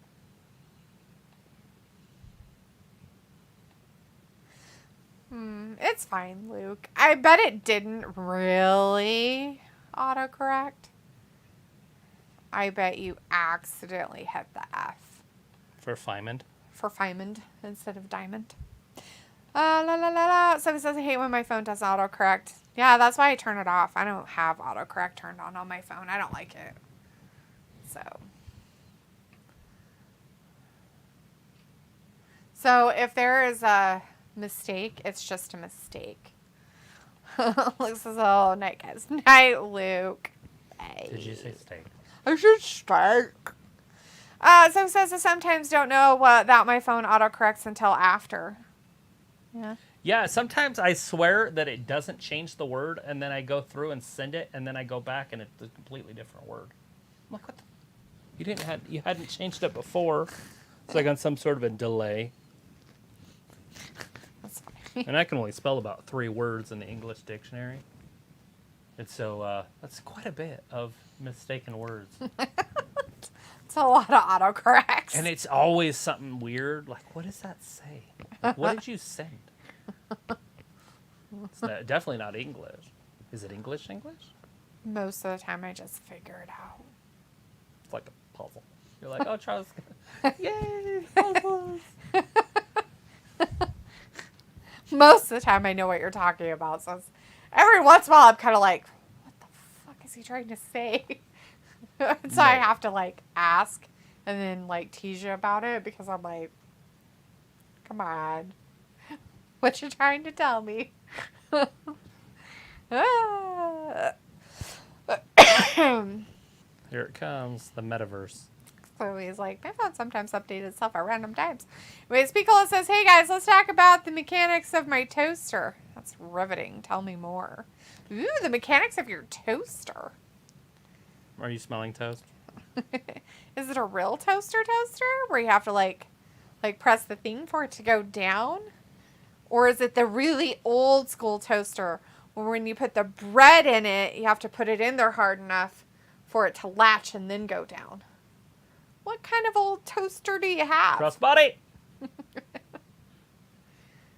It's fine, Luke. I bet it didn't really autocorrect. I bet you accidentally hit the F. For Fiamond. For Fiamond instead of Diamond. La la la la. Somebody says I hate when my phone does autocorrect. Yeah, that's why I turn it off. I don't have autocorrect turned on my phone. I don't like it. So if there is a mistake, it's just a mistake. Luke says, oh, night, guys. Night, Luke. Hey. Did you say steak? I said steak. So it says I sometimes don't know that my phone autocorrects until after. Yeah. Yeah, sometimes I swear that it doesn't change the word, and then I go through and send it, and then I go back and it's a completely different word. I'm like, what the? You hadn't changed it before. It's like on some sort of a delay. That's funny. And I can only spell about 3 words in the English dictionary. And so that's quite a bit of mistaken words. It's a lot of autocorrects. And it's always something weird. Like, what does that say? Like, what did you send? It's definitely not English. Is it English? Most of the time, I just figure it out. It's like a puzzle. You're like, oh, Charles. Yay, puzzles. Most of the time, I know what you're talking about. So every once in a while, I'm kind of like, what the fuck is he trying to say? So I have to, like, ask and then, like, tease you about it because I'm like, come on. What you trying to tell me? Here it comes, the metaverse. So he's like, my phone sometimes updates itself at random times. Anyways, Piccolo says, hey guys, let's talk about the mechanics of my toaster. That's riveting. Tell me more. Ooh, the mechanics of your toaster. Are you smelling toast? Is it a real toaster where you have to like press the thing for it to go down? Or is it the really old school toaster where when you put the bread in it, you have to put it in there hard enough for it to latch and then go down? What kind of old toaster do you have? Crossbody!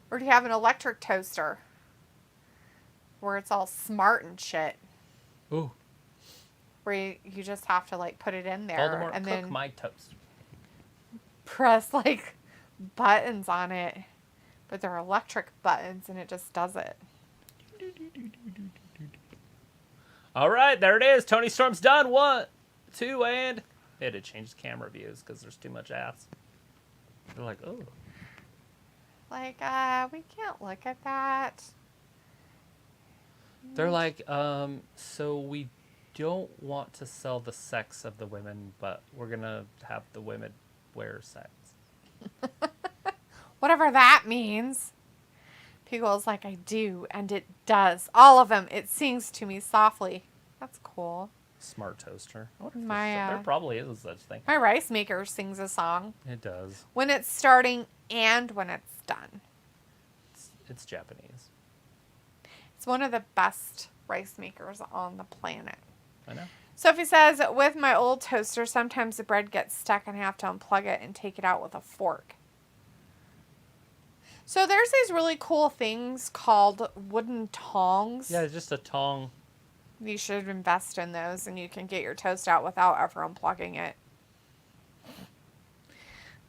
Or do you have an electric toaster where it's all smart and shit? Ooh. Where you just have to like put it in there Voldemort, and cook then my toast. press like buttons on it. But they're electric buttons and it just does it. All right, there it is. Tony Storm's done. 1, 2, and... They had to change the camera views because there's too much ass. They're like, oh. Like, we can't look at that. They're like, so we don't want to sell the sex of the women, but we're going to have the women wear sex. Whatever that means. Piggle's like, I do, and it does. All of them. It sings to me softly. That's cool. Smart toaster. I wonder if there probably is such thing. My rice maker sings a song. It does. When it's starting and when it's done. It's Japanese. It's one of the best rice makers on the planet. I know. Sophie says, with my old toaster, sometimes the bread gets stuck and I have to unplug it and take it out with a fork. So there's these really cool things called wooden tongs. Yeah, it's just a tong. You should invest in those and you can get your toast out without ever unplugging it.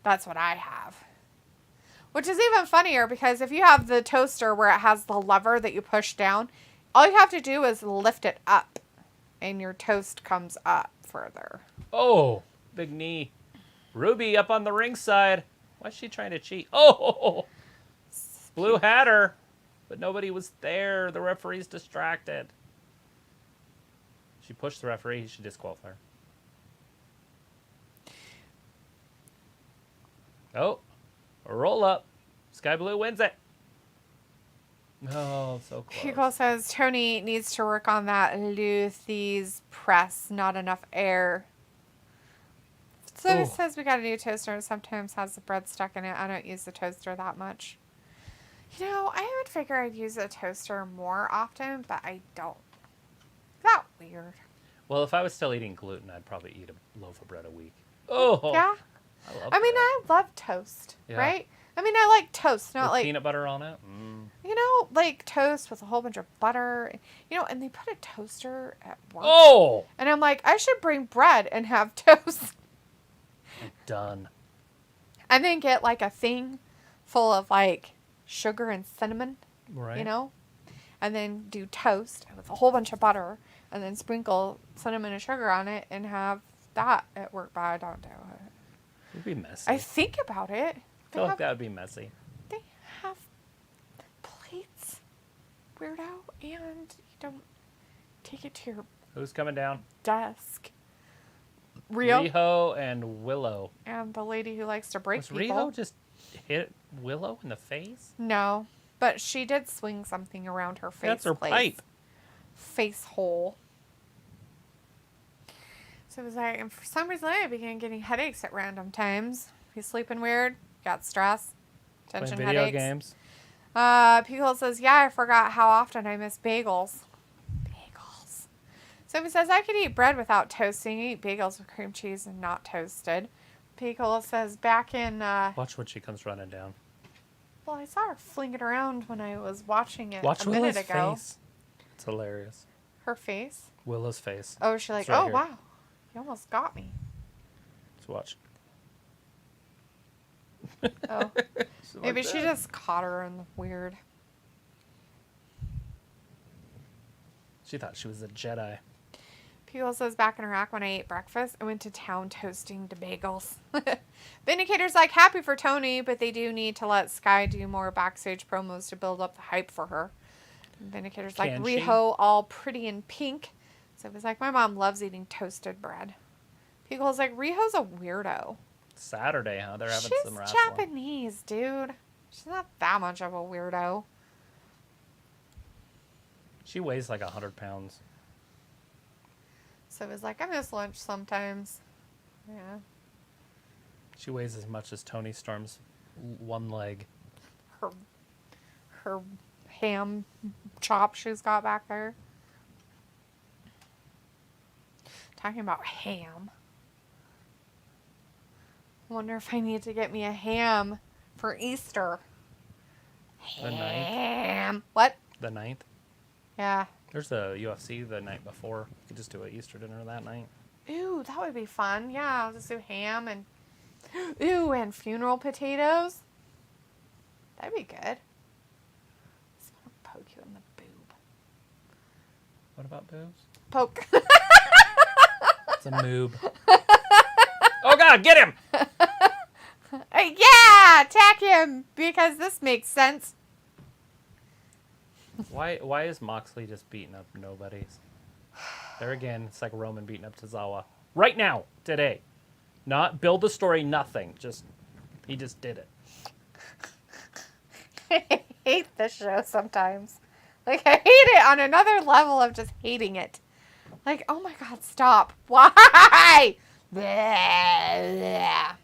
That's what I have. Which is even funnier because if you have the toaster where it has the lever that you push down, all you have to do is lift it up and your toast comes up further. Oh, big knee. Ruby up on the ringside. Why is she trying to cheat? Oh, Blue Hatter. But nobody was there. The referee's distracted. She pushed the referee. He should disqualify her. Oh, a roll up. Sky Blue wins it. Oh, so close. Hugo says Tony needs to work on that Luthie's press. Not enough air. So he says we got a new toaster and sometimes has the bread stuck in it. I don't use the toaster that much. You know, I would figure I'd use a toaster more often, but I don't. That weird. Well, if I was still eating gluten, I'd probably eat a loaf of bread a week. Oh, yeah. I love toast, right? I mean, I like toast, not like peanut butter on it. You know, like toast with a whole bunch of butter. You know, and they put a toaster at work. Oh, and I'm like, I should bring bread and have toast. Done. And then get like a thing full of like sugar and cinnamon. Right. You know, and then do toast with a whole bunch of butter. And then sprinkle cinnamon and sugar on it and have that at work, but I don't do it. It'd be messy. I think about it. I feel like that would be messy. They have plates, weirdo, and you don't take it to your Who's coming down? desk. Rio. Riho and Willow. And the lady who likes to break Was people. Riho just hit Willow in the face? No, but she did swing something around her face. That's her pipe. Face hole. So it was like, and for some reason I began getting headaches at random times. He's sleeping weird, got stress, tension Playing video headaches. games. Pickle says, yeah, I forgot how often I miss bagels. Bagels. So he says, I could eat bread without toasting. Eat bagels with cream cheese and not toasted. Pickle says, back in... Watch when she comes running down. Well, I saw her fling it around when I was watching it Watch a minute Willow's ago. face. It's hilarious. Her face? Willow's face. Oh, she like, It's right oh, here. wow. You almost got me. Let's watch. Oh. Maybe like she that. just caught her in the weird. She thought she was a Jedi. Pickle says, back in Iraq when I ate breakfast, I went to town toasting the bagels. Vindicator's like, happy for Tony, but they do need to let Sky do more backstage promos to build up the hype for her. And Vindicator's like, Can she? Riho all pretty and pink. So it was like, my mom loves eating toasted bread. Pickle's like, Riho's a weirdo. Saturday, huh? They're having She's some wrestling. Japanese, dude. She's not that much of a weirdo. She weighs like 100 pounds. So it was like, I miss lunch sometimes. Yeah. She weighs as much as Tony Storm's one leg. Her ham chop she's got back there. Talking about ham. I wonder if I need to get me a ham for Easter. The 9th? Ham. What? The 9th? Yeah. There's the UFC the night before. You could just do an Easter dinner that night. Ooh, that would be fun. Yeah, I'll just do ham and... Ooh, and funeral potatoes. That'd be good. I just want to poke you in the boob. What about boobs? Poke. It's a moob. Oh, God, get him! Yeah, attack him, because this makes sense. Why is Moxley just beating up nobodies? There again, it's like Roman beating up Tozawa. Right now, today. Not build the story, nothing. He just did it. I hate this show sometimes. Like, I hate it on another level of just hating it. Like, oh my God, stop. Why? Blah.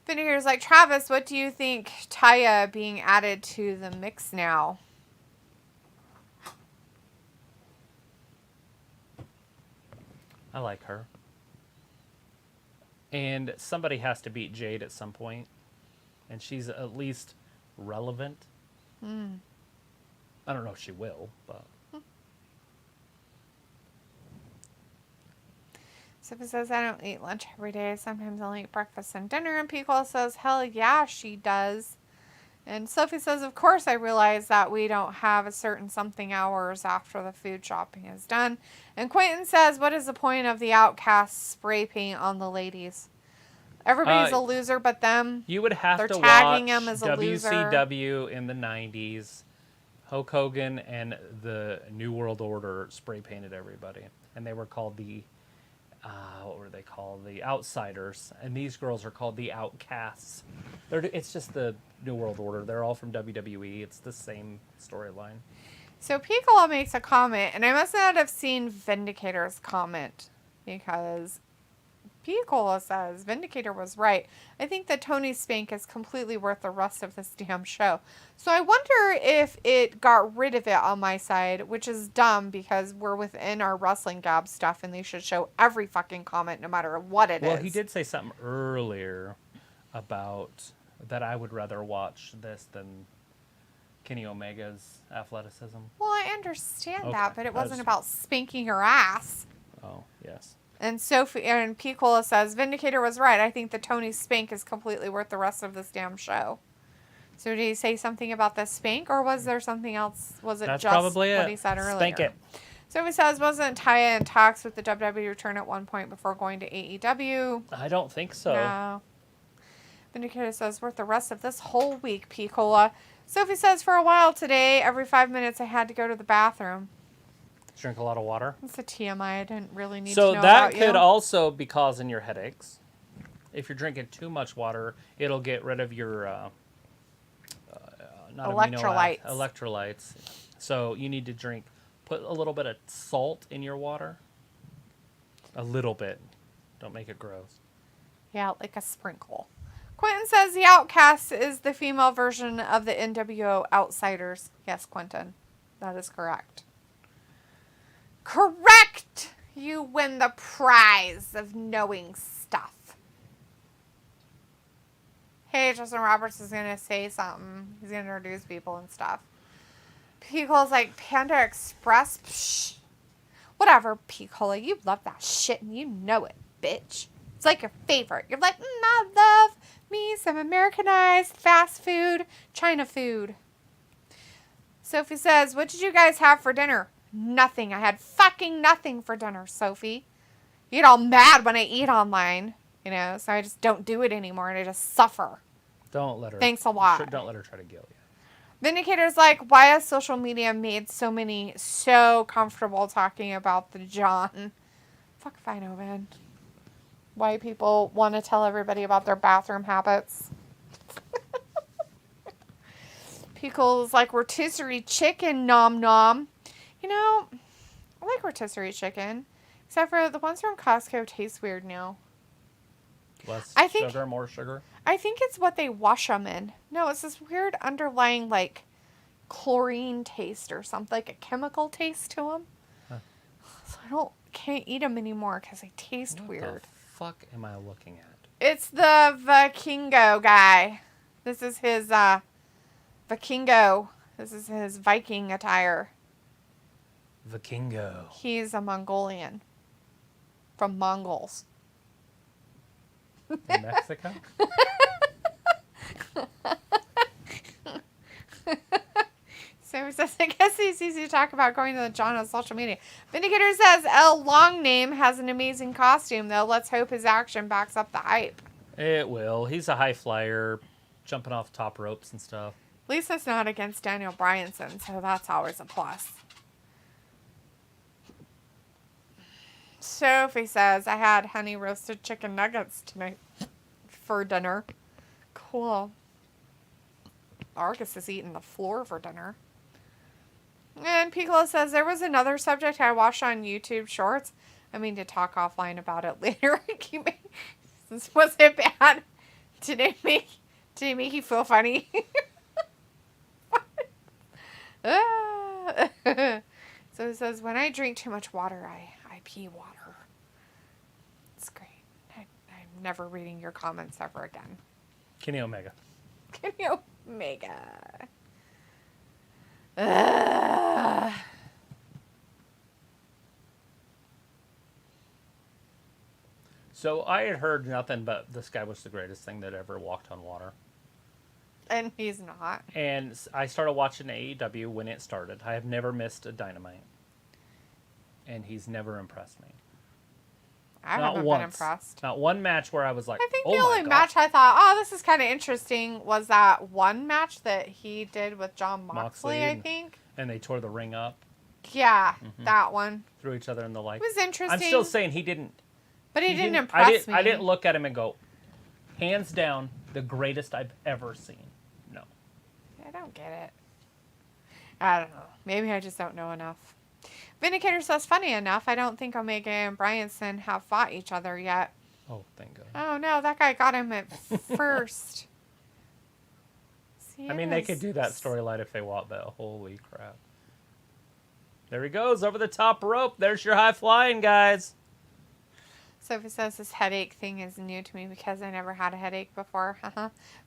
Vinegar's like, Travis, what do you think Taya being added to the mix now? I like her. And somebody has to beat Jade at some point. And she's at least relevant. I don't know if she will, but... Sophie says, I don't eat lunch every day. Sometimes I'll eat breakfast and dinner. And Pico says, hell yeah, she does. And Sophie says, of course I realize that we don't have a certain something hours after the food shopping is done. And Quentin says, what is the point of the Outcast spray paint on the ladies? Everybody's a loser but them. You would have They're to tagging watch him as a loser. WCW in the 90s. Hulk Hogan and the New World Order spray painted everybody. And they were called the... what were they called? The Outsiders. And these girls are called the Outcasts. It's just the New World Order. They're all from WWE. It's the same storyline. So Piccola makes a comment, and I must not have seen Vindicator's comment, because Piccola says Vindicator was right. I think that Tony's spank is completely worth the rest of this damn show. So I wonder if it got rid of it on my side, which is dumb because we're within our Wrestling Gab stuff and they should show every fucking comment no matter what it is. Well, he did say something earlier about that I would rather watch this than Kenny Omega's athleticism. Well, I understand Okay. that, but it I was- wasn't about spanking her ass. Oh, yes. And Sophie and Piccola says, Vindicator was right. I think the Tony spank is completely worth the rest of this damn show. So did he say something about the spank, or was there something else? Was it That's just probably what it. he said earlier? Spank it. Sophie says, wasn't Taya in talks with the WWE return at one point before going to AEW? I don't think so. No. Vindicator says, worth the rest of this whole week, Piccola. Sophie says, for a while today, every 5 minutes I had to go to the bathroom. Drink a lot of water. It's a TMI. I didn't really need to So know that about could you. also be causing your headaches. If you're drinking too much water, it'll get rid of your not Electrolytes. electrolytes. So you need to put a little bit of salt in your water. A little bit. Don't make it gross. Yeah, like a sprinkle. Quentin says the Outcast is the female version of the NWO Outsiders. Yes, Quentin. That is correct. Correct! You win the prize of knowing stuff. Hey, Justin Roberts is going to say something. He's going to introduce people and stuff. Picole's like, Panda Express? Psh. Whatever, Piccola. You love that shit and you know it, bitch. It's like your favorite. You're like, I love me some Americanized fast food, China food. Sophie says, what did you guys have for dinner? Nothing. I had fucking nothing for dinner, Sophie. You get all mad when I eat online, you know, so I just don't do it anymore and I just suffer. Don't let her. Thanks a lot. Don't let her try to guilt you. Vindicator's like, why has social media made so many so comfortable talking about the John? Fuck if I know, man. Why people want to tell everybody about their bathroom habits. Pickle's like, rotisserie chicken, nom nom. You know, I like rotisserie chicken. Except for the ones from Costco taste weird now. Less sugar, sugar, more sugar? I think it's what they wash them in. No, it's this weird underlying, like, chlorine taste or something. Like a chemical taste to them. Huh. So I can't eat them anymore because they taste weird. What the fuck am I looking at? It's the Vikingo guy. This is his, Vikingo. This is his Viking attire. Vikingo. He's a Mongolian. From Mongols. In Mexico? So he says, I guess it's easy to talk about going to the John on social media. Vindicator says, L. Long Name has an amazing costume, though. Let's hope his action backs up the hype. It will. He's a high flyer, jumping off top ropes and stuff. At least it's not against Daniel Bryanson, so that's always a plus. Sophie says, I had honey roasted chicken nuggets tonight for dinner. Cool. Argus is eating the floor for dinner. And Piccolo says, there was another subject I watched on YouTube Shorts. I mean to talk offline about it later. Was it bad? Did it make you feel funny? So it says, when I drink too much water, I pee water. It's great. I'm never reading your comments ever again. Kenny Omega. Kenny Omega. So I had heard nothing but this guy was the greatest thing that ever walked on water. And he's not. And I started watching AEW when it started. I have never missed a Dynamite. And he's never impressed me. I haven't been impressed. Not one match where I was like, I think oh the only match I thought, oh, this is kind of interesting, was that one match that he did with John Moxley, I think. And they tore the ring up. Yeah, that one. Threw each other in the light. It was interesting. I'm still saying he didn't. But he didn't impress me. I didn't look at him and go, hands down, the greatest I've ever seen. No. I don't get it. I don't know. Maybe I just don't know enough. Vindicator says, funny enough, I don't think Omega and Bryanson have fought each other yet. Oh, thank God. Oh, no, that guy got him at first. I mean, they could do that storyline if they want, but holy crap. There he goes, over the top rope. There's your high flying, guys. Sophie says, this headache thing is new to me because I never had a headache before.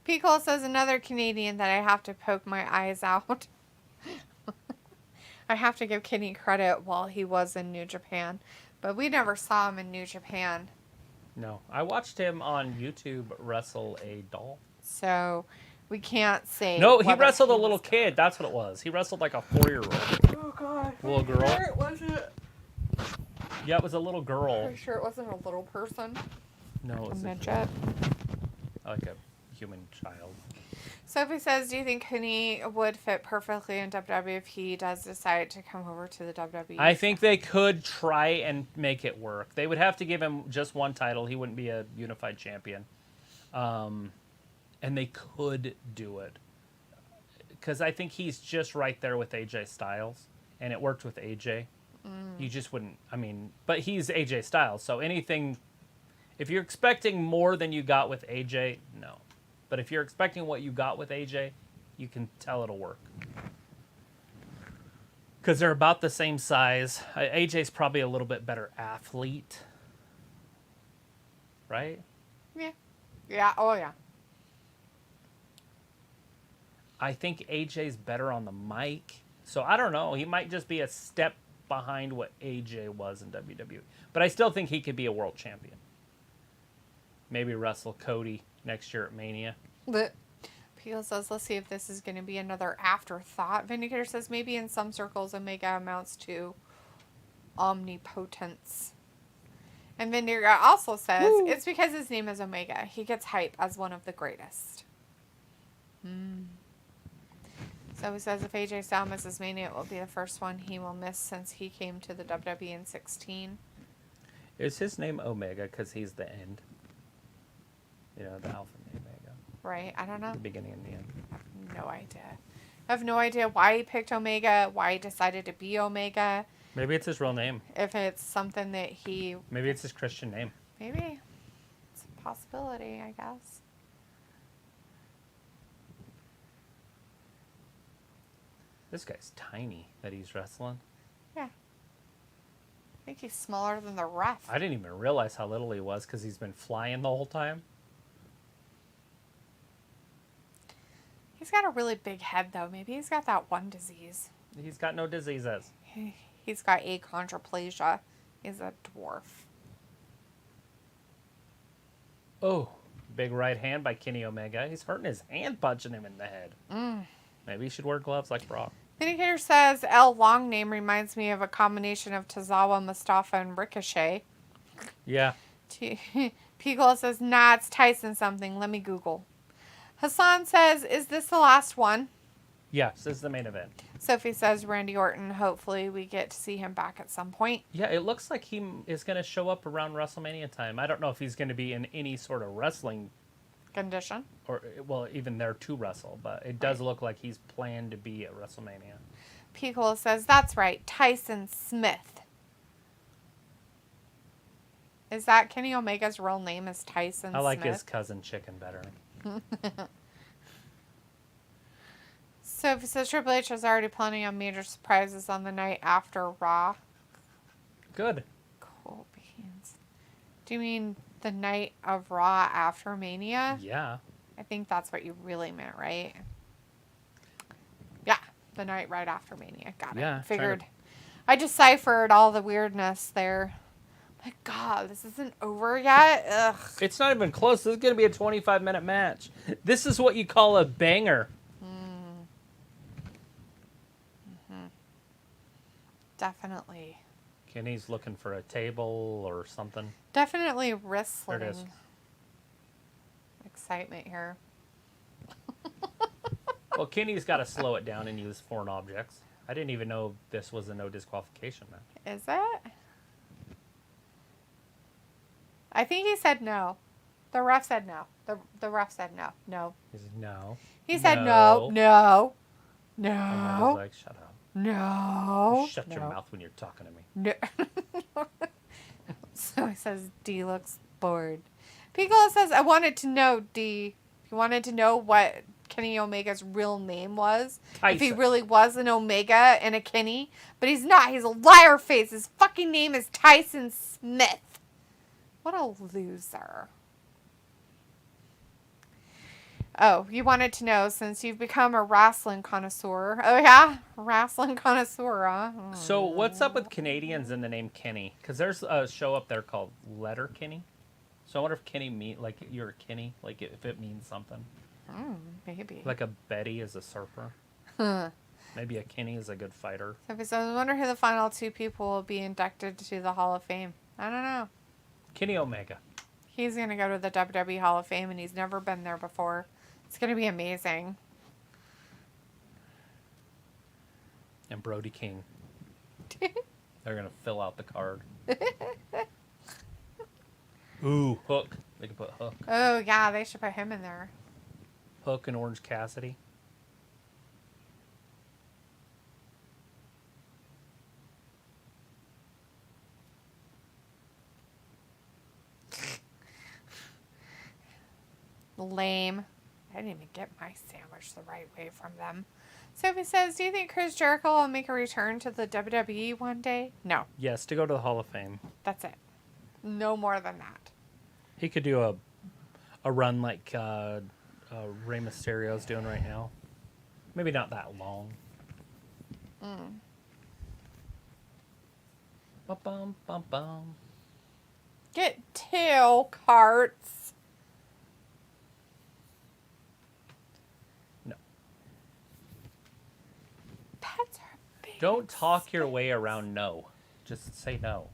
Piccolo says, another Canadian that I have to poke my eyes out. I have to give Kenny credit while he was in New Japan. But we never saw him in New Japan. No. I watched him on YouTube wrestle a doll. So we can't say. No, he wrestled a little kid. That's what it was. He wrestled like a 4-year-old. Oh, God. Little girl. Sure it wasn't. Yeah, it was a little girl. Are you sure it wasn't a little person? No, it was midget. like a human child. Sophie says, do you think Kenny would fit perfectly in WWE if he does decide to come over to the WWE? I think they could try and make it work. They would have to give him just one title. He wouldn't be a unified champion. And they could do it. Because I think he's just right there with AJ Styles. And it worked with AJ. You just wouldn't, but he's AJ Styles. So anything, if you're expecting more than you got with AJ, no. But if you're expecting what you got with AJ, you can tell it'll work. Because they're about the same size. AJ's probably a little bit better athlete. Right? Yeah. Yeah. Oh, yeah. I think AJ's better on the mic. So I don't know. He might just be a step behind what AJ was in WWE. But I still think he could be a world champion. Maybe wrestle Cody next year at Mania. Peel says, let's see if this is going to be another afterthought. Vindicator says, maybe in some circles, Omega amounts to omnipotence. And Vindicator also says, it's because his name is Omega. He gets hype as one of the greatest. So he says, if AJ Styles misses Mania, it will be the first one he will miss since he came to the WWE in 2016. Is his name Omega because he's the end? You know, the Alpha and Omega. Right? I don't know. The beginning and the end. I have no idea. I have no idea why he picked Omega, why he decided to be Omega. Maybe it's his real name. If it's something that he... Maybe it's his Christian name. Maybe. It's a possibility, I guess. This guy's tiny that he's wrestling. Yeah. I think he's smaller than the ref. I didn't even realize how little he was because he's been flying the whole time. He's got a really big head, though. Maybe he's got that one disease. He's got no diseases. He's got achondroplasia. He's a dwarf. Oh, big right hand by Kenny Omega. He's hurting his hand punching him in the head. Maybe he should wear gloves like Brock. Vindicator says, L long name reminds me of a combination of Tozawa, Mustafa, and Ricochet. Yeah. Piccolo says, nah, it's Tyson something. Let me Google. Hassan says, is this the last one? Yes, this is the main event. Sophie says, Randy Orton. Hopefully we get to see him back at some point. Yeah, it looks like he is going to show up around WrestleMania time. I don't know if he's going to be in any sort of wrestling Condition. or, well, even there to wrestle, but it does look like he's planned to be at WrestleMania. Piccolo says, that's right, Tyson Smith. Is that Kenny Omega's real name is Tyson Smith? I like his cousin Chicken better. Sophie says Triple H is already planning on major surprises on the night after Raw. Good. Cool beans. Do you mean the night of Raw after Mania? Yeah. I think that's what you really meant, right? Yeah, the night right after Mania. Got it. Yeah, Figured. I deciphered all the weirdness there. My God, this isn't over yet? Ugh. It's not even close. This is going to be a 25-minute match. This is what you call a banger. Definitely. Kenny's looking for a table or something. Definitely wrestling. There it is. Excitement here. Well, Kenny's got to slow it down and use foreign objects. I didn't even know this was a no disqualification match. Is it? I think he said no. The ref said no. The ref said no. No. He said no. He said no. No. And I No. was like, shut up. No. Shut your No. mouth when you're talking to me. No. So he says D looks bored. Piccolo says, I wanted to know, D. He wanted to know what Kenny Omega's real name was. Tyson. If he really was an Omega and a Kenny. But he's not. He's a liar face. His fucking name is Tyson Smith. What a loser. Oh, you wanted to know since you've become a wrestling connoisseur. Oh, yeah? Wrestling connoisseur, huh? Oh. So what's up with Canadians in the name Kenny? Because there's a show up there called Letter Kenny. So I wonder if Kenny like you're a Kenny, like if it means something. Maybe. Like a Betty is a surfer. Huh. Maybe a Kenny is a good fighter. So I wonder who the final two people will be inducted to the Hall of Fame. I don't know. Kenny Omega. He's going to go to the WWE Hall of Fame, and he's never been there before. It's going to be amazing. And Brody King. They're going to fill out the card. Ooh, Hook. They can put Hook. Oh, yeah, they should put him in there. Hook and Orange Cassidy. Lame. I didn't even get my sandwich the right way from them. Sophie says, do you think Chris Jericho will make a return to the WWE one day? No. Yes, to go to the Hall of Fame. That's it. No more than that. He could do a run like Rey Mysterio's doing right now. Maybe not that long. Bum, bum, bum. Get 2 carts. No. Pets are big. Don't talk your way around no. Just say no.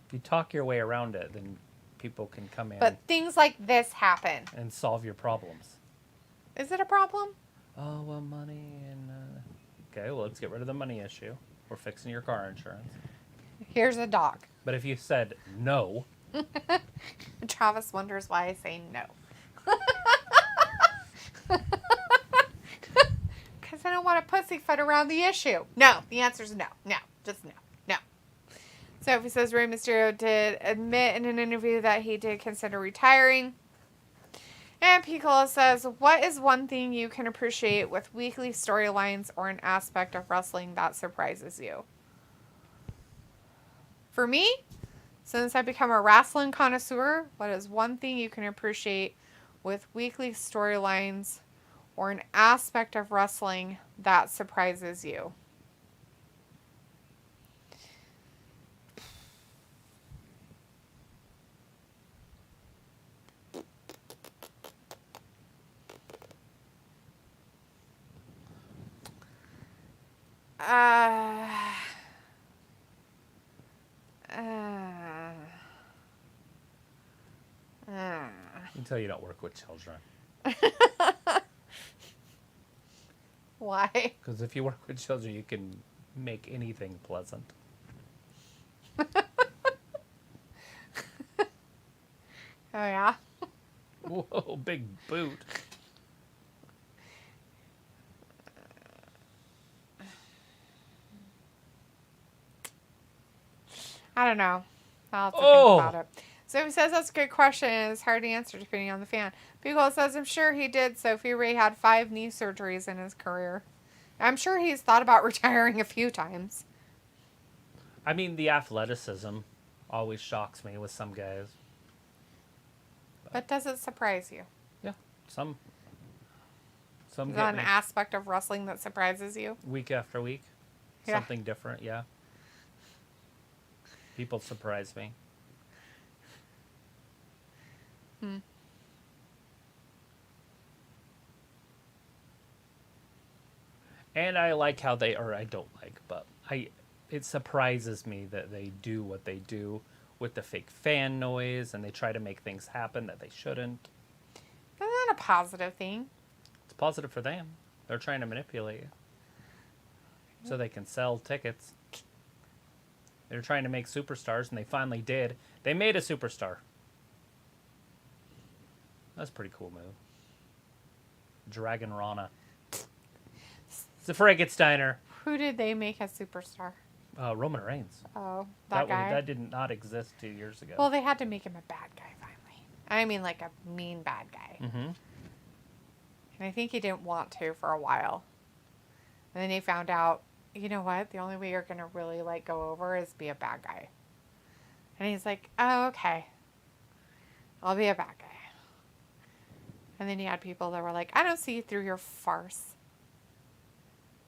If you talk your way around it, then people can come in But things like this happen. and solve your problems. Is it a problem? Oh, well, money and... Okay, well, let's get rid of the money issue. We're fixing your car insurance. Here's a dog. But if you said no... Travis wonders why I say no. Because I don't want to pussyfoot around the issue. No, the answer is no. No, just no. No. Sophie says Rey Mysterio did admit in an interview that he did consider retiring. And Piccolo says, what is one thing you can appreciate with weekly storylines or an aspect of wrestling that surprises you? For me, since I've become a wrestling connoisseur, what is one thing you can appreciate with weekly storylines or an aspect of wrestling that surprises you? Until you don't work with children. Why? Because if you work with children, you can make anything pleasant. Oh, yeah? Whoa, big boot. I don't know. I'll have to Oh! think about it. Sophie says that's a good question and it's hard to answer depending on the fan. Piccolo says, I'm sure he did. Sophie Ray had 5 knee surgeries in his career. I'm sure he's thought about retiring a few times. I mean, the athleticism always shocks me with some guys. But does it surprise you? Yeah, some Is get that an me aspect of wrestling that surprises you? week after week. Yeah. Something different, yeah. People surprise me. And I like how they, or I don't like, but it surprises me that they do what they do with the fake fan noise and they try to make things happen that they shouldn't. Isn't that a positive thing? It's positive for them. They're trying to manipulate you so they can sell tickets. They're trying to make superstars, and they finally did. They made a superstar. That's a pretty cool move. Dragon Rana. It's a Frankensteiner. Who did they make a superstar? Roman Reigns. Oh, that guy? That did not exist 2 years ago. Well, they had to make him a bad guy finally. I mean, like a mean bad guy. Mm-hmm. And I think he didn't want to for a while. And then he found out, you know what? The only way you're going to really, like, go over is be a bad guy. And he's like, oh, okay. I'll be a bad guy. And then you had people that were like, I don't see through your farce.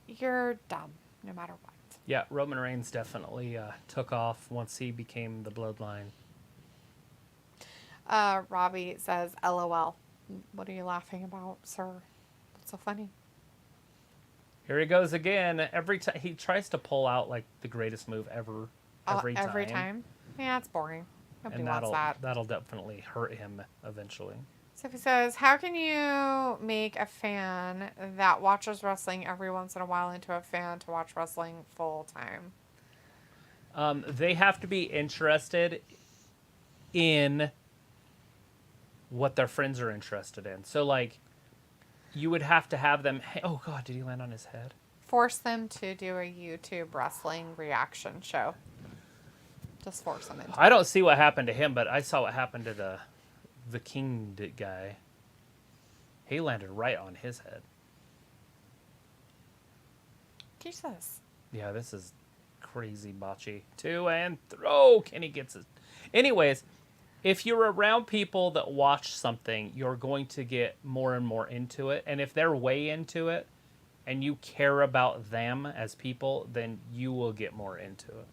You're dumb, no matter what. Yeah, Roman Reigns definitely took off once he became the bloodline. Robbie says, LOL. What are you laughing about, sir? What's so funny? Here he goes again. Every time he tries to pull out like the greatest move ever. Every time. Yeah, it's boring. Nobody And wants that. that'll definitely hurt him eventually. Sophie says, how can you make a fan that watches wrestling every once in a while into a fan to watch wrestling full time? They have to be interested in what their friends are interested in. So, like, you would have to have them... Oh, God, did he land on his head? Force them to do a YouTube wrestling reaction show. Just force them into I don't see what happened to him, but I saw what happened to the king guy. He landed right on his head. Jesus. Yeah, this is crazy botchy. 2 and throw. Kenny gets it. Anyways, if you're around people that watch something, you're going to get more and more into it. And if they're way into it and you care about them as people, then you will get more into it.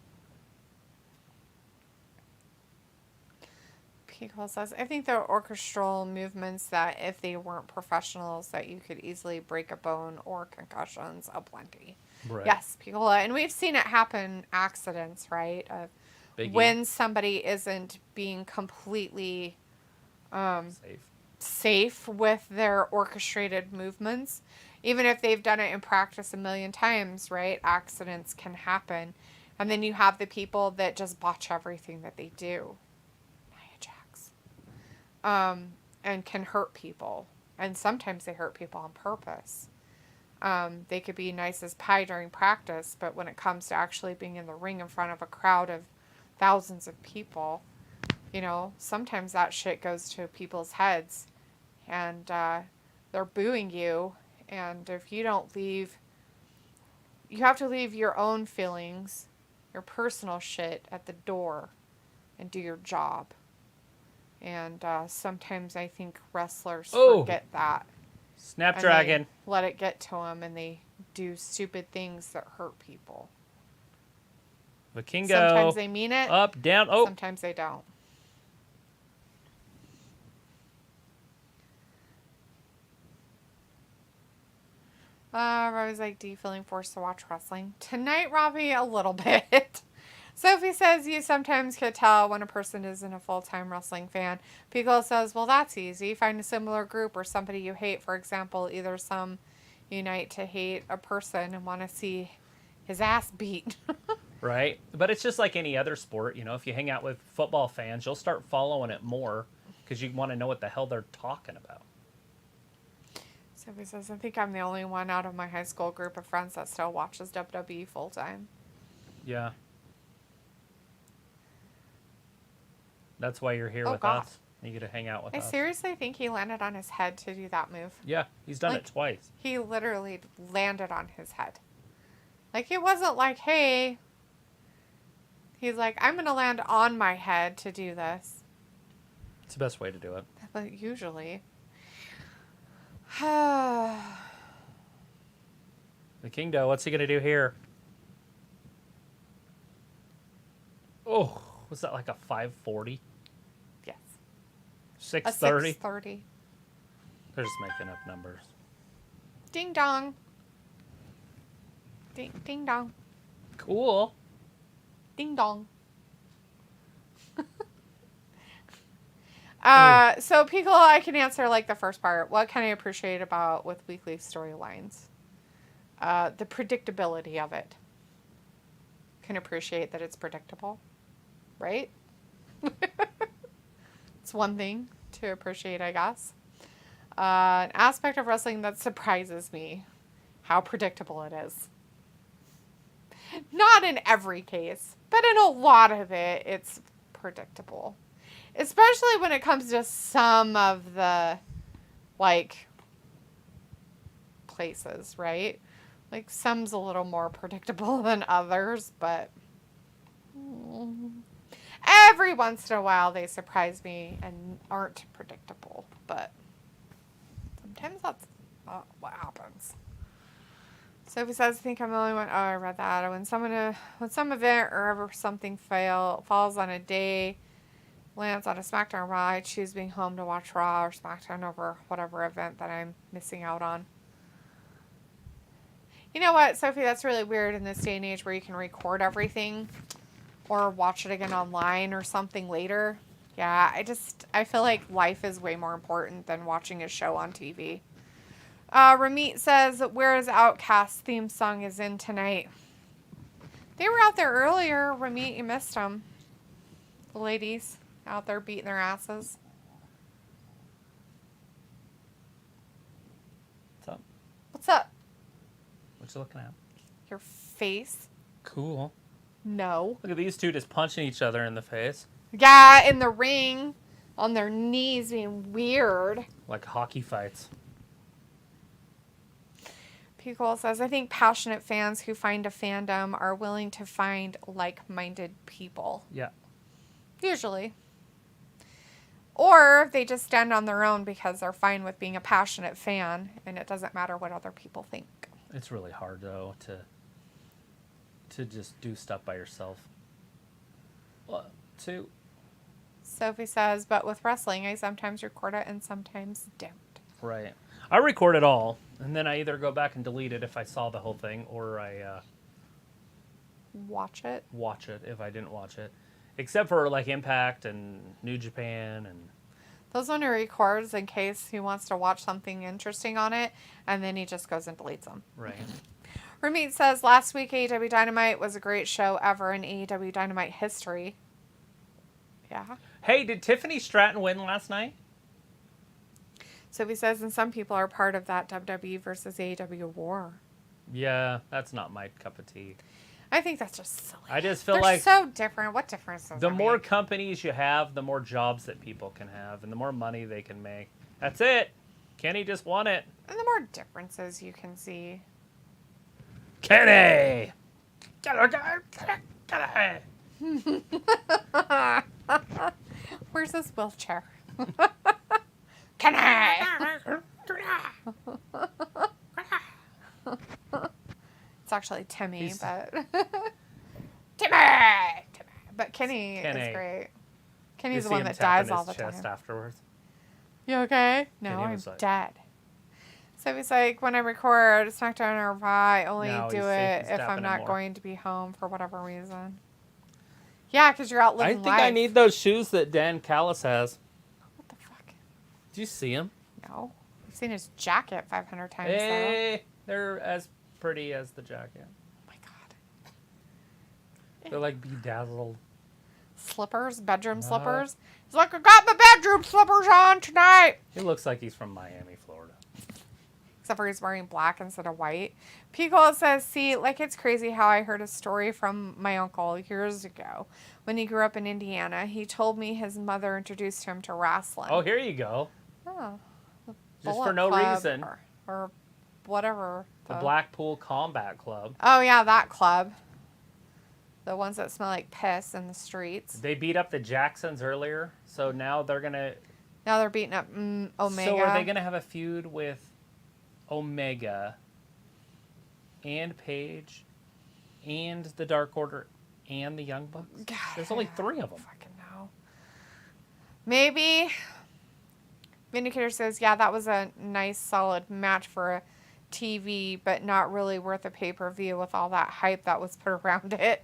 Pico says, I think there are orchestral movements that if they weren't professionals that you could easily break a bone or concussions aplenty. Right. Yes, Piccola. And we've seen it happen, accidents, right? When somebody isn't being completely safe with their orchestrated movements. Even if they've done it in practice a million times, right? Accidents can happen. And then you have the people that just botch everything that they do. And can hurt people. And sometimes they hurt people on purpose. They could be nice as pie during practice, but when it comes to actually being in the ring in front of a crowd of thousands of people, you know, sometimes that shit goes to people's heads. And they're booing you. And if you don't leave, you have to leave your own feelings, your personal shit at the door and do your job. And sometimes I think wrestlers forget that. Snapdragon. Let it get to them, and they do stupid things that hurt people. Vikingo. Sometimes they mean it. Up, down. Oh. Sometimes they don't. Robbie's like, do you feeling forced to watch wrestling? Tonight, Robbie, a little bit. Sophie says you sometimes can tell when a person isn't a full-time wrestling fan. Pico says, well, that's easy. Find a similar group or somebody you hate. For example, either some unite to hate a person and want to see his ass beat. Right. But it's just like any other sport. You know, if you hang out with football fans, you'll start following it more because you want to know what the hell they're talking about. Sophie says, I think I'm the only one out of my high school group of friends that still watches WWE full-time. Yeah. That's why you're here with God. us. You get to hang out with us. I seriously think he landed on his head to do that move. Yeah, he's done it twice. He literally landed on his head. Like, it wasn't like, hey, he's like, I'm going to land on my head to do this. It's the best way to do it. But usually. The Kingdo, what's he going to do here? Oh, was that like a 540? Yes. 630? A 630. They're just making up numbers. Ding dong. Ding, ding dong. Cool. Ding dong. So, Piccolo, I can answer like the first part. What can I appreciate about with weekly storylines? The predictability of it. Can appreciate that it's predictable, right? It's one thing to appreciate, I guess. An aspect of wrestling that surprises me, how predictable it is. Not in every case, but in a lot of it, it's predictable. Especially when it comes to some of the, like, places, right? Like, some's a little more predictable than others, but every once in a while they surprise me and aren't predictable. But sometimes that's not what happens. Sophie says, I think I'm the only one. Oh, I read that. When some event or ever something falls on a day, lands on a SmackDown Raw, I choose being home to watch Raw or SmackDown over whatever event that I'm missing out on. You know what, Sophie? That's really weird in this day and age where you can record everything or watch it again online or something later. Yeah, I feel like life is way more important than watching a show on TV. Ramit says, where is Outcast theme song is in tonight. They were out there earlier. Ramit, you missed them. The ladies out there beating their asses. What's up? What's up? What you looking at? Your face? Cool. No. Look at these two just punching each other in the face. Yeah, in the ring. On their knees being weird. Like hockey fights. Pickle says, I think passionate fans who find a fandom are willing to find like-minded people. Yeah. Usually. Or they just stand on their own because they're fine with being a passionate fan and it doesn't matter what other people think. It's really hard, though, to just do stuff by yourself. What? Two. Sophie says, but with wrestling, I sometimes record it and sometimes don't. Right. I record it all, and then I either go back and delete it if I saw the whole thing, or I Watch it. watch it if I didn't watch it. Except for, like, Impact and New Japan and... Those one he records in case he wants to watch something interesting on it, and then he just goes and deletes them. Right. Ramit says, last week AEW Dynamite was a great show ever in AEW Dynamite history. Yeah. Hey, did Tiffany Stratton win last night? Sophie says, and some people are part of that WWE versus AEW war. Yeah, that's not my cup of tea. I think that's just silly. I just feel They're like so different. What difference does the it more make? companies you have, the more jobs that people can have, and the more money they can make. That's it. Kenny just won it. And the more differences you can see. Kenny! Where's this wheelchair? Can I? It's actually Timmy, but Timmy. But Kenny is great. Kenny's the one that dies all the time. Afterwards. You okay? No, Kenny I'm was like- dead. So he's like, when I record SmackDown or Raw, I only No, do he's it if tapping I'm him not more. going to be home for whatever reason. Yeah, because you're out I living think life. I need those shoes that Dan Callis has. What the fuck? Do you see them? No. I've seen his jacket 500 times, though. Hey, they're as pretty as the jacket. Oh my god. They're like bedazzled. Slippers? Bedroom No. slippers? He's like, I got my bedroom slippers on tonight! He looks like he's from Miami, Florida. Except for he's wearing black instead of white. Pico says, see, like it's crazy how I heard a story from my uncle years ago. When he grew up in Indiana, he told me his mother introduced him to wrestling. Oh, here you go. Oh. The Just Bullet for no Club reason. Or whatever. The Blackpool Combat Club. Oh, yeah, that club. The ones that smell like piss in the streets. They beat up the Jacksons earlier, so now they're going to... Now they're beating up Omega. So are they going to have a feud with Omega and Paige and the Dark Order and the Young Bucks? God, There's only 3 of them. Fucking no. Maybe. Vindicator says, yeah, that was a nice, solid match for a TV, but not really worth a pay-per-view with all that hype that was put around it.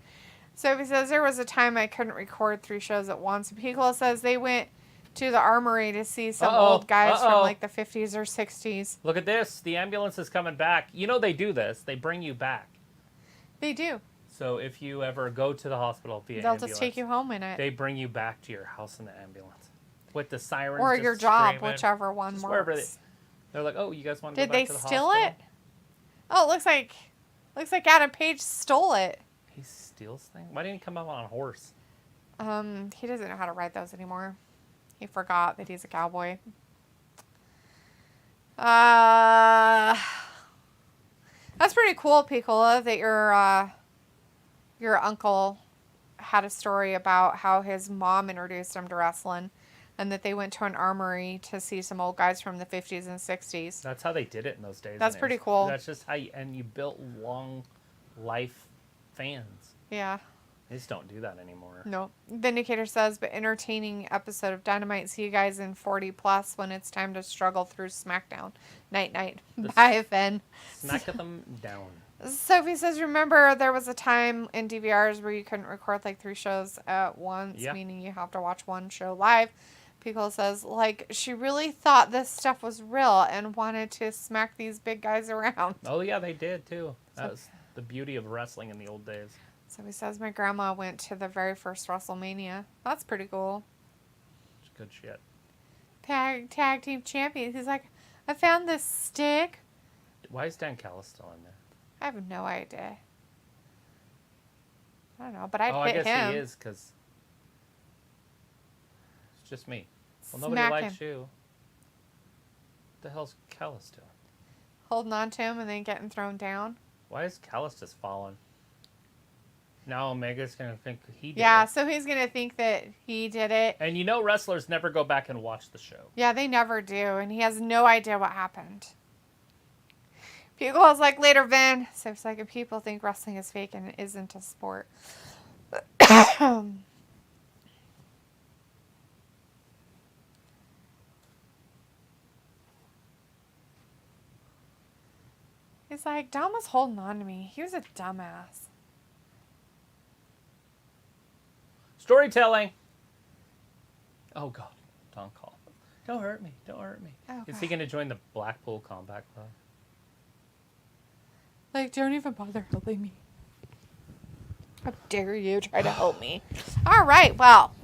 So he says, there was a time I couldn't record 3 shows at once. Piccolo says they went to the armory to see some old guys from like the 50s or 60s. Look at this. The ambulance is coming back. You know they do this. They bring you back. They do. So if you ever go to the hospital via They'll ambulance, just take you home in it. they bring you back to your house in the ambulance. With the sirens Or just your job, screaming. whichever one Just wherever works. they're like, oh, you guys want to Did go they back to the steal hospital? it? Oh, it looks like Adam Page stole it. He steals things? Why didn't he come up on a horse? He doesn't know how to ride those anymore. He forgot that he's a cowboy. That's pretty cool, Piccola, that your uncle had a story about how his mom introduced him to wrestling and that they went to an armory to see some old guys from the 50s and 60s. That's how they did it in those days. That's and pretty cool. That's just how you built long life fans. Yeah. They just don't do that anymore. No. Vindicator says, but entertaining episode of Dynamite. See you guys in 40 plus when it's time to struggle through SmackDown. Night, night. Bye, Finn. Smack them down. Sophie says, remember there was a time in DVRs where you couldn't record like 3 shows at once, meaning you have to watch one show live. Pico says, like, she really thought this stuff was real and wanted to smack these big guys around. Oh, yeah, they did, too. That was the beauty of wrestling in the old days. So he says, my grandma went to the very first WrestleMania. That's pretty cool. It's good shit. Tag team champion. He's like, I found this stick. Why is Dan Callis still in there? I have no idea. I don't know, but I'd hit I guess him. he is, because it's just me. Well, nobody Smack likes him. you. What the hell's Callis doing? Holding on to him and then getting thrown down. Why is Callis just falling? Now Omega's going to think he did Yeah, it. so he's going to think that he did it. And you know wrestlers never go back and watch the show. Yeah, they never do, and he has no idea what happened. People was like, later, Vin. So it's like, if people think wrestling is fake and it isn't a sport. He's like, Dom was holding on to me. He was a dumbass. Storytelling. Oh, God. Don't call. Don't hurt me. Don't hurt me. Oh, Is he God. going to join the Blackpool Combat Club? Like, don't even bother helping me. How dare you try to help me? All right, well.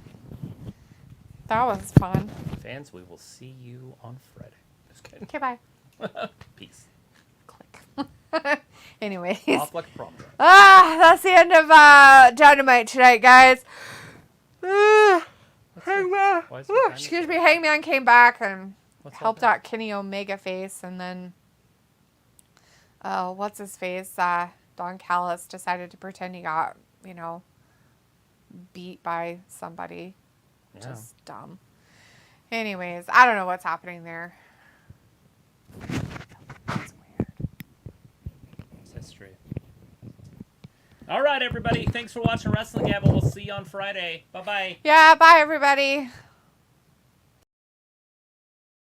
That was fun. Fans, we will see you on Friday. Just kidding. Okay, bye. Peace. Click. Anyways. Off like a prom dress. That's the end of Dynamite tonight, guys. Hangman. Why is it Excuse me, Hangman came back and What's helped that? out Kenny Omega face, and then what's his face? Don Callis decided to pretend he got, beat by somebody. Yeah. Just dumb. Anyways, I don't know what's happening there. That's weird. It's history. All right, everybody. Thanks for watching Wrestling Gabble. We'll see you on Friday. Bye-bye. Yeah, bye everybody.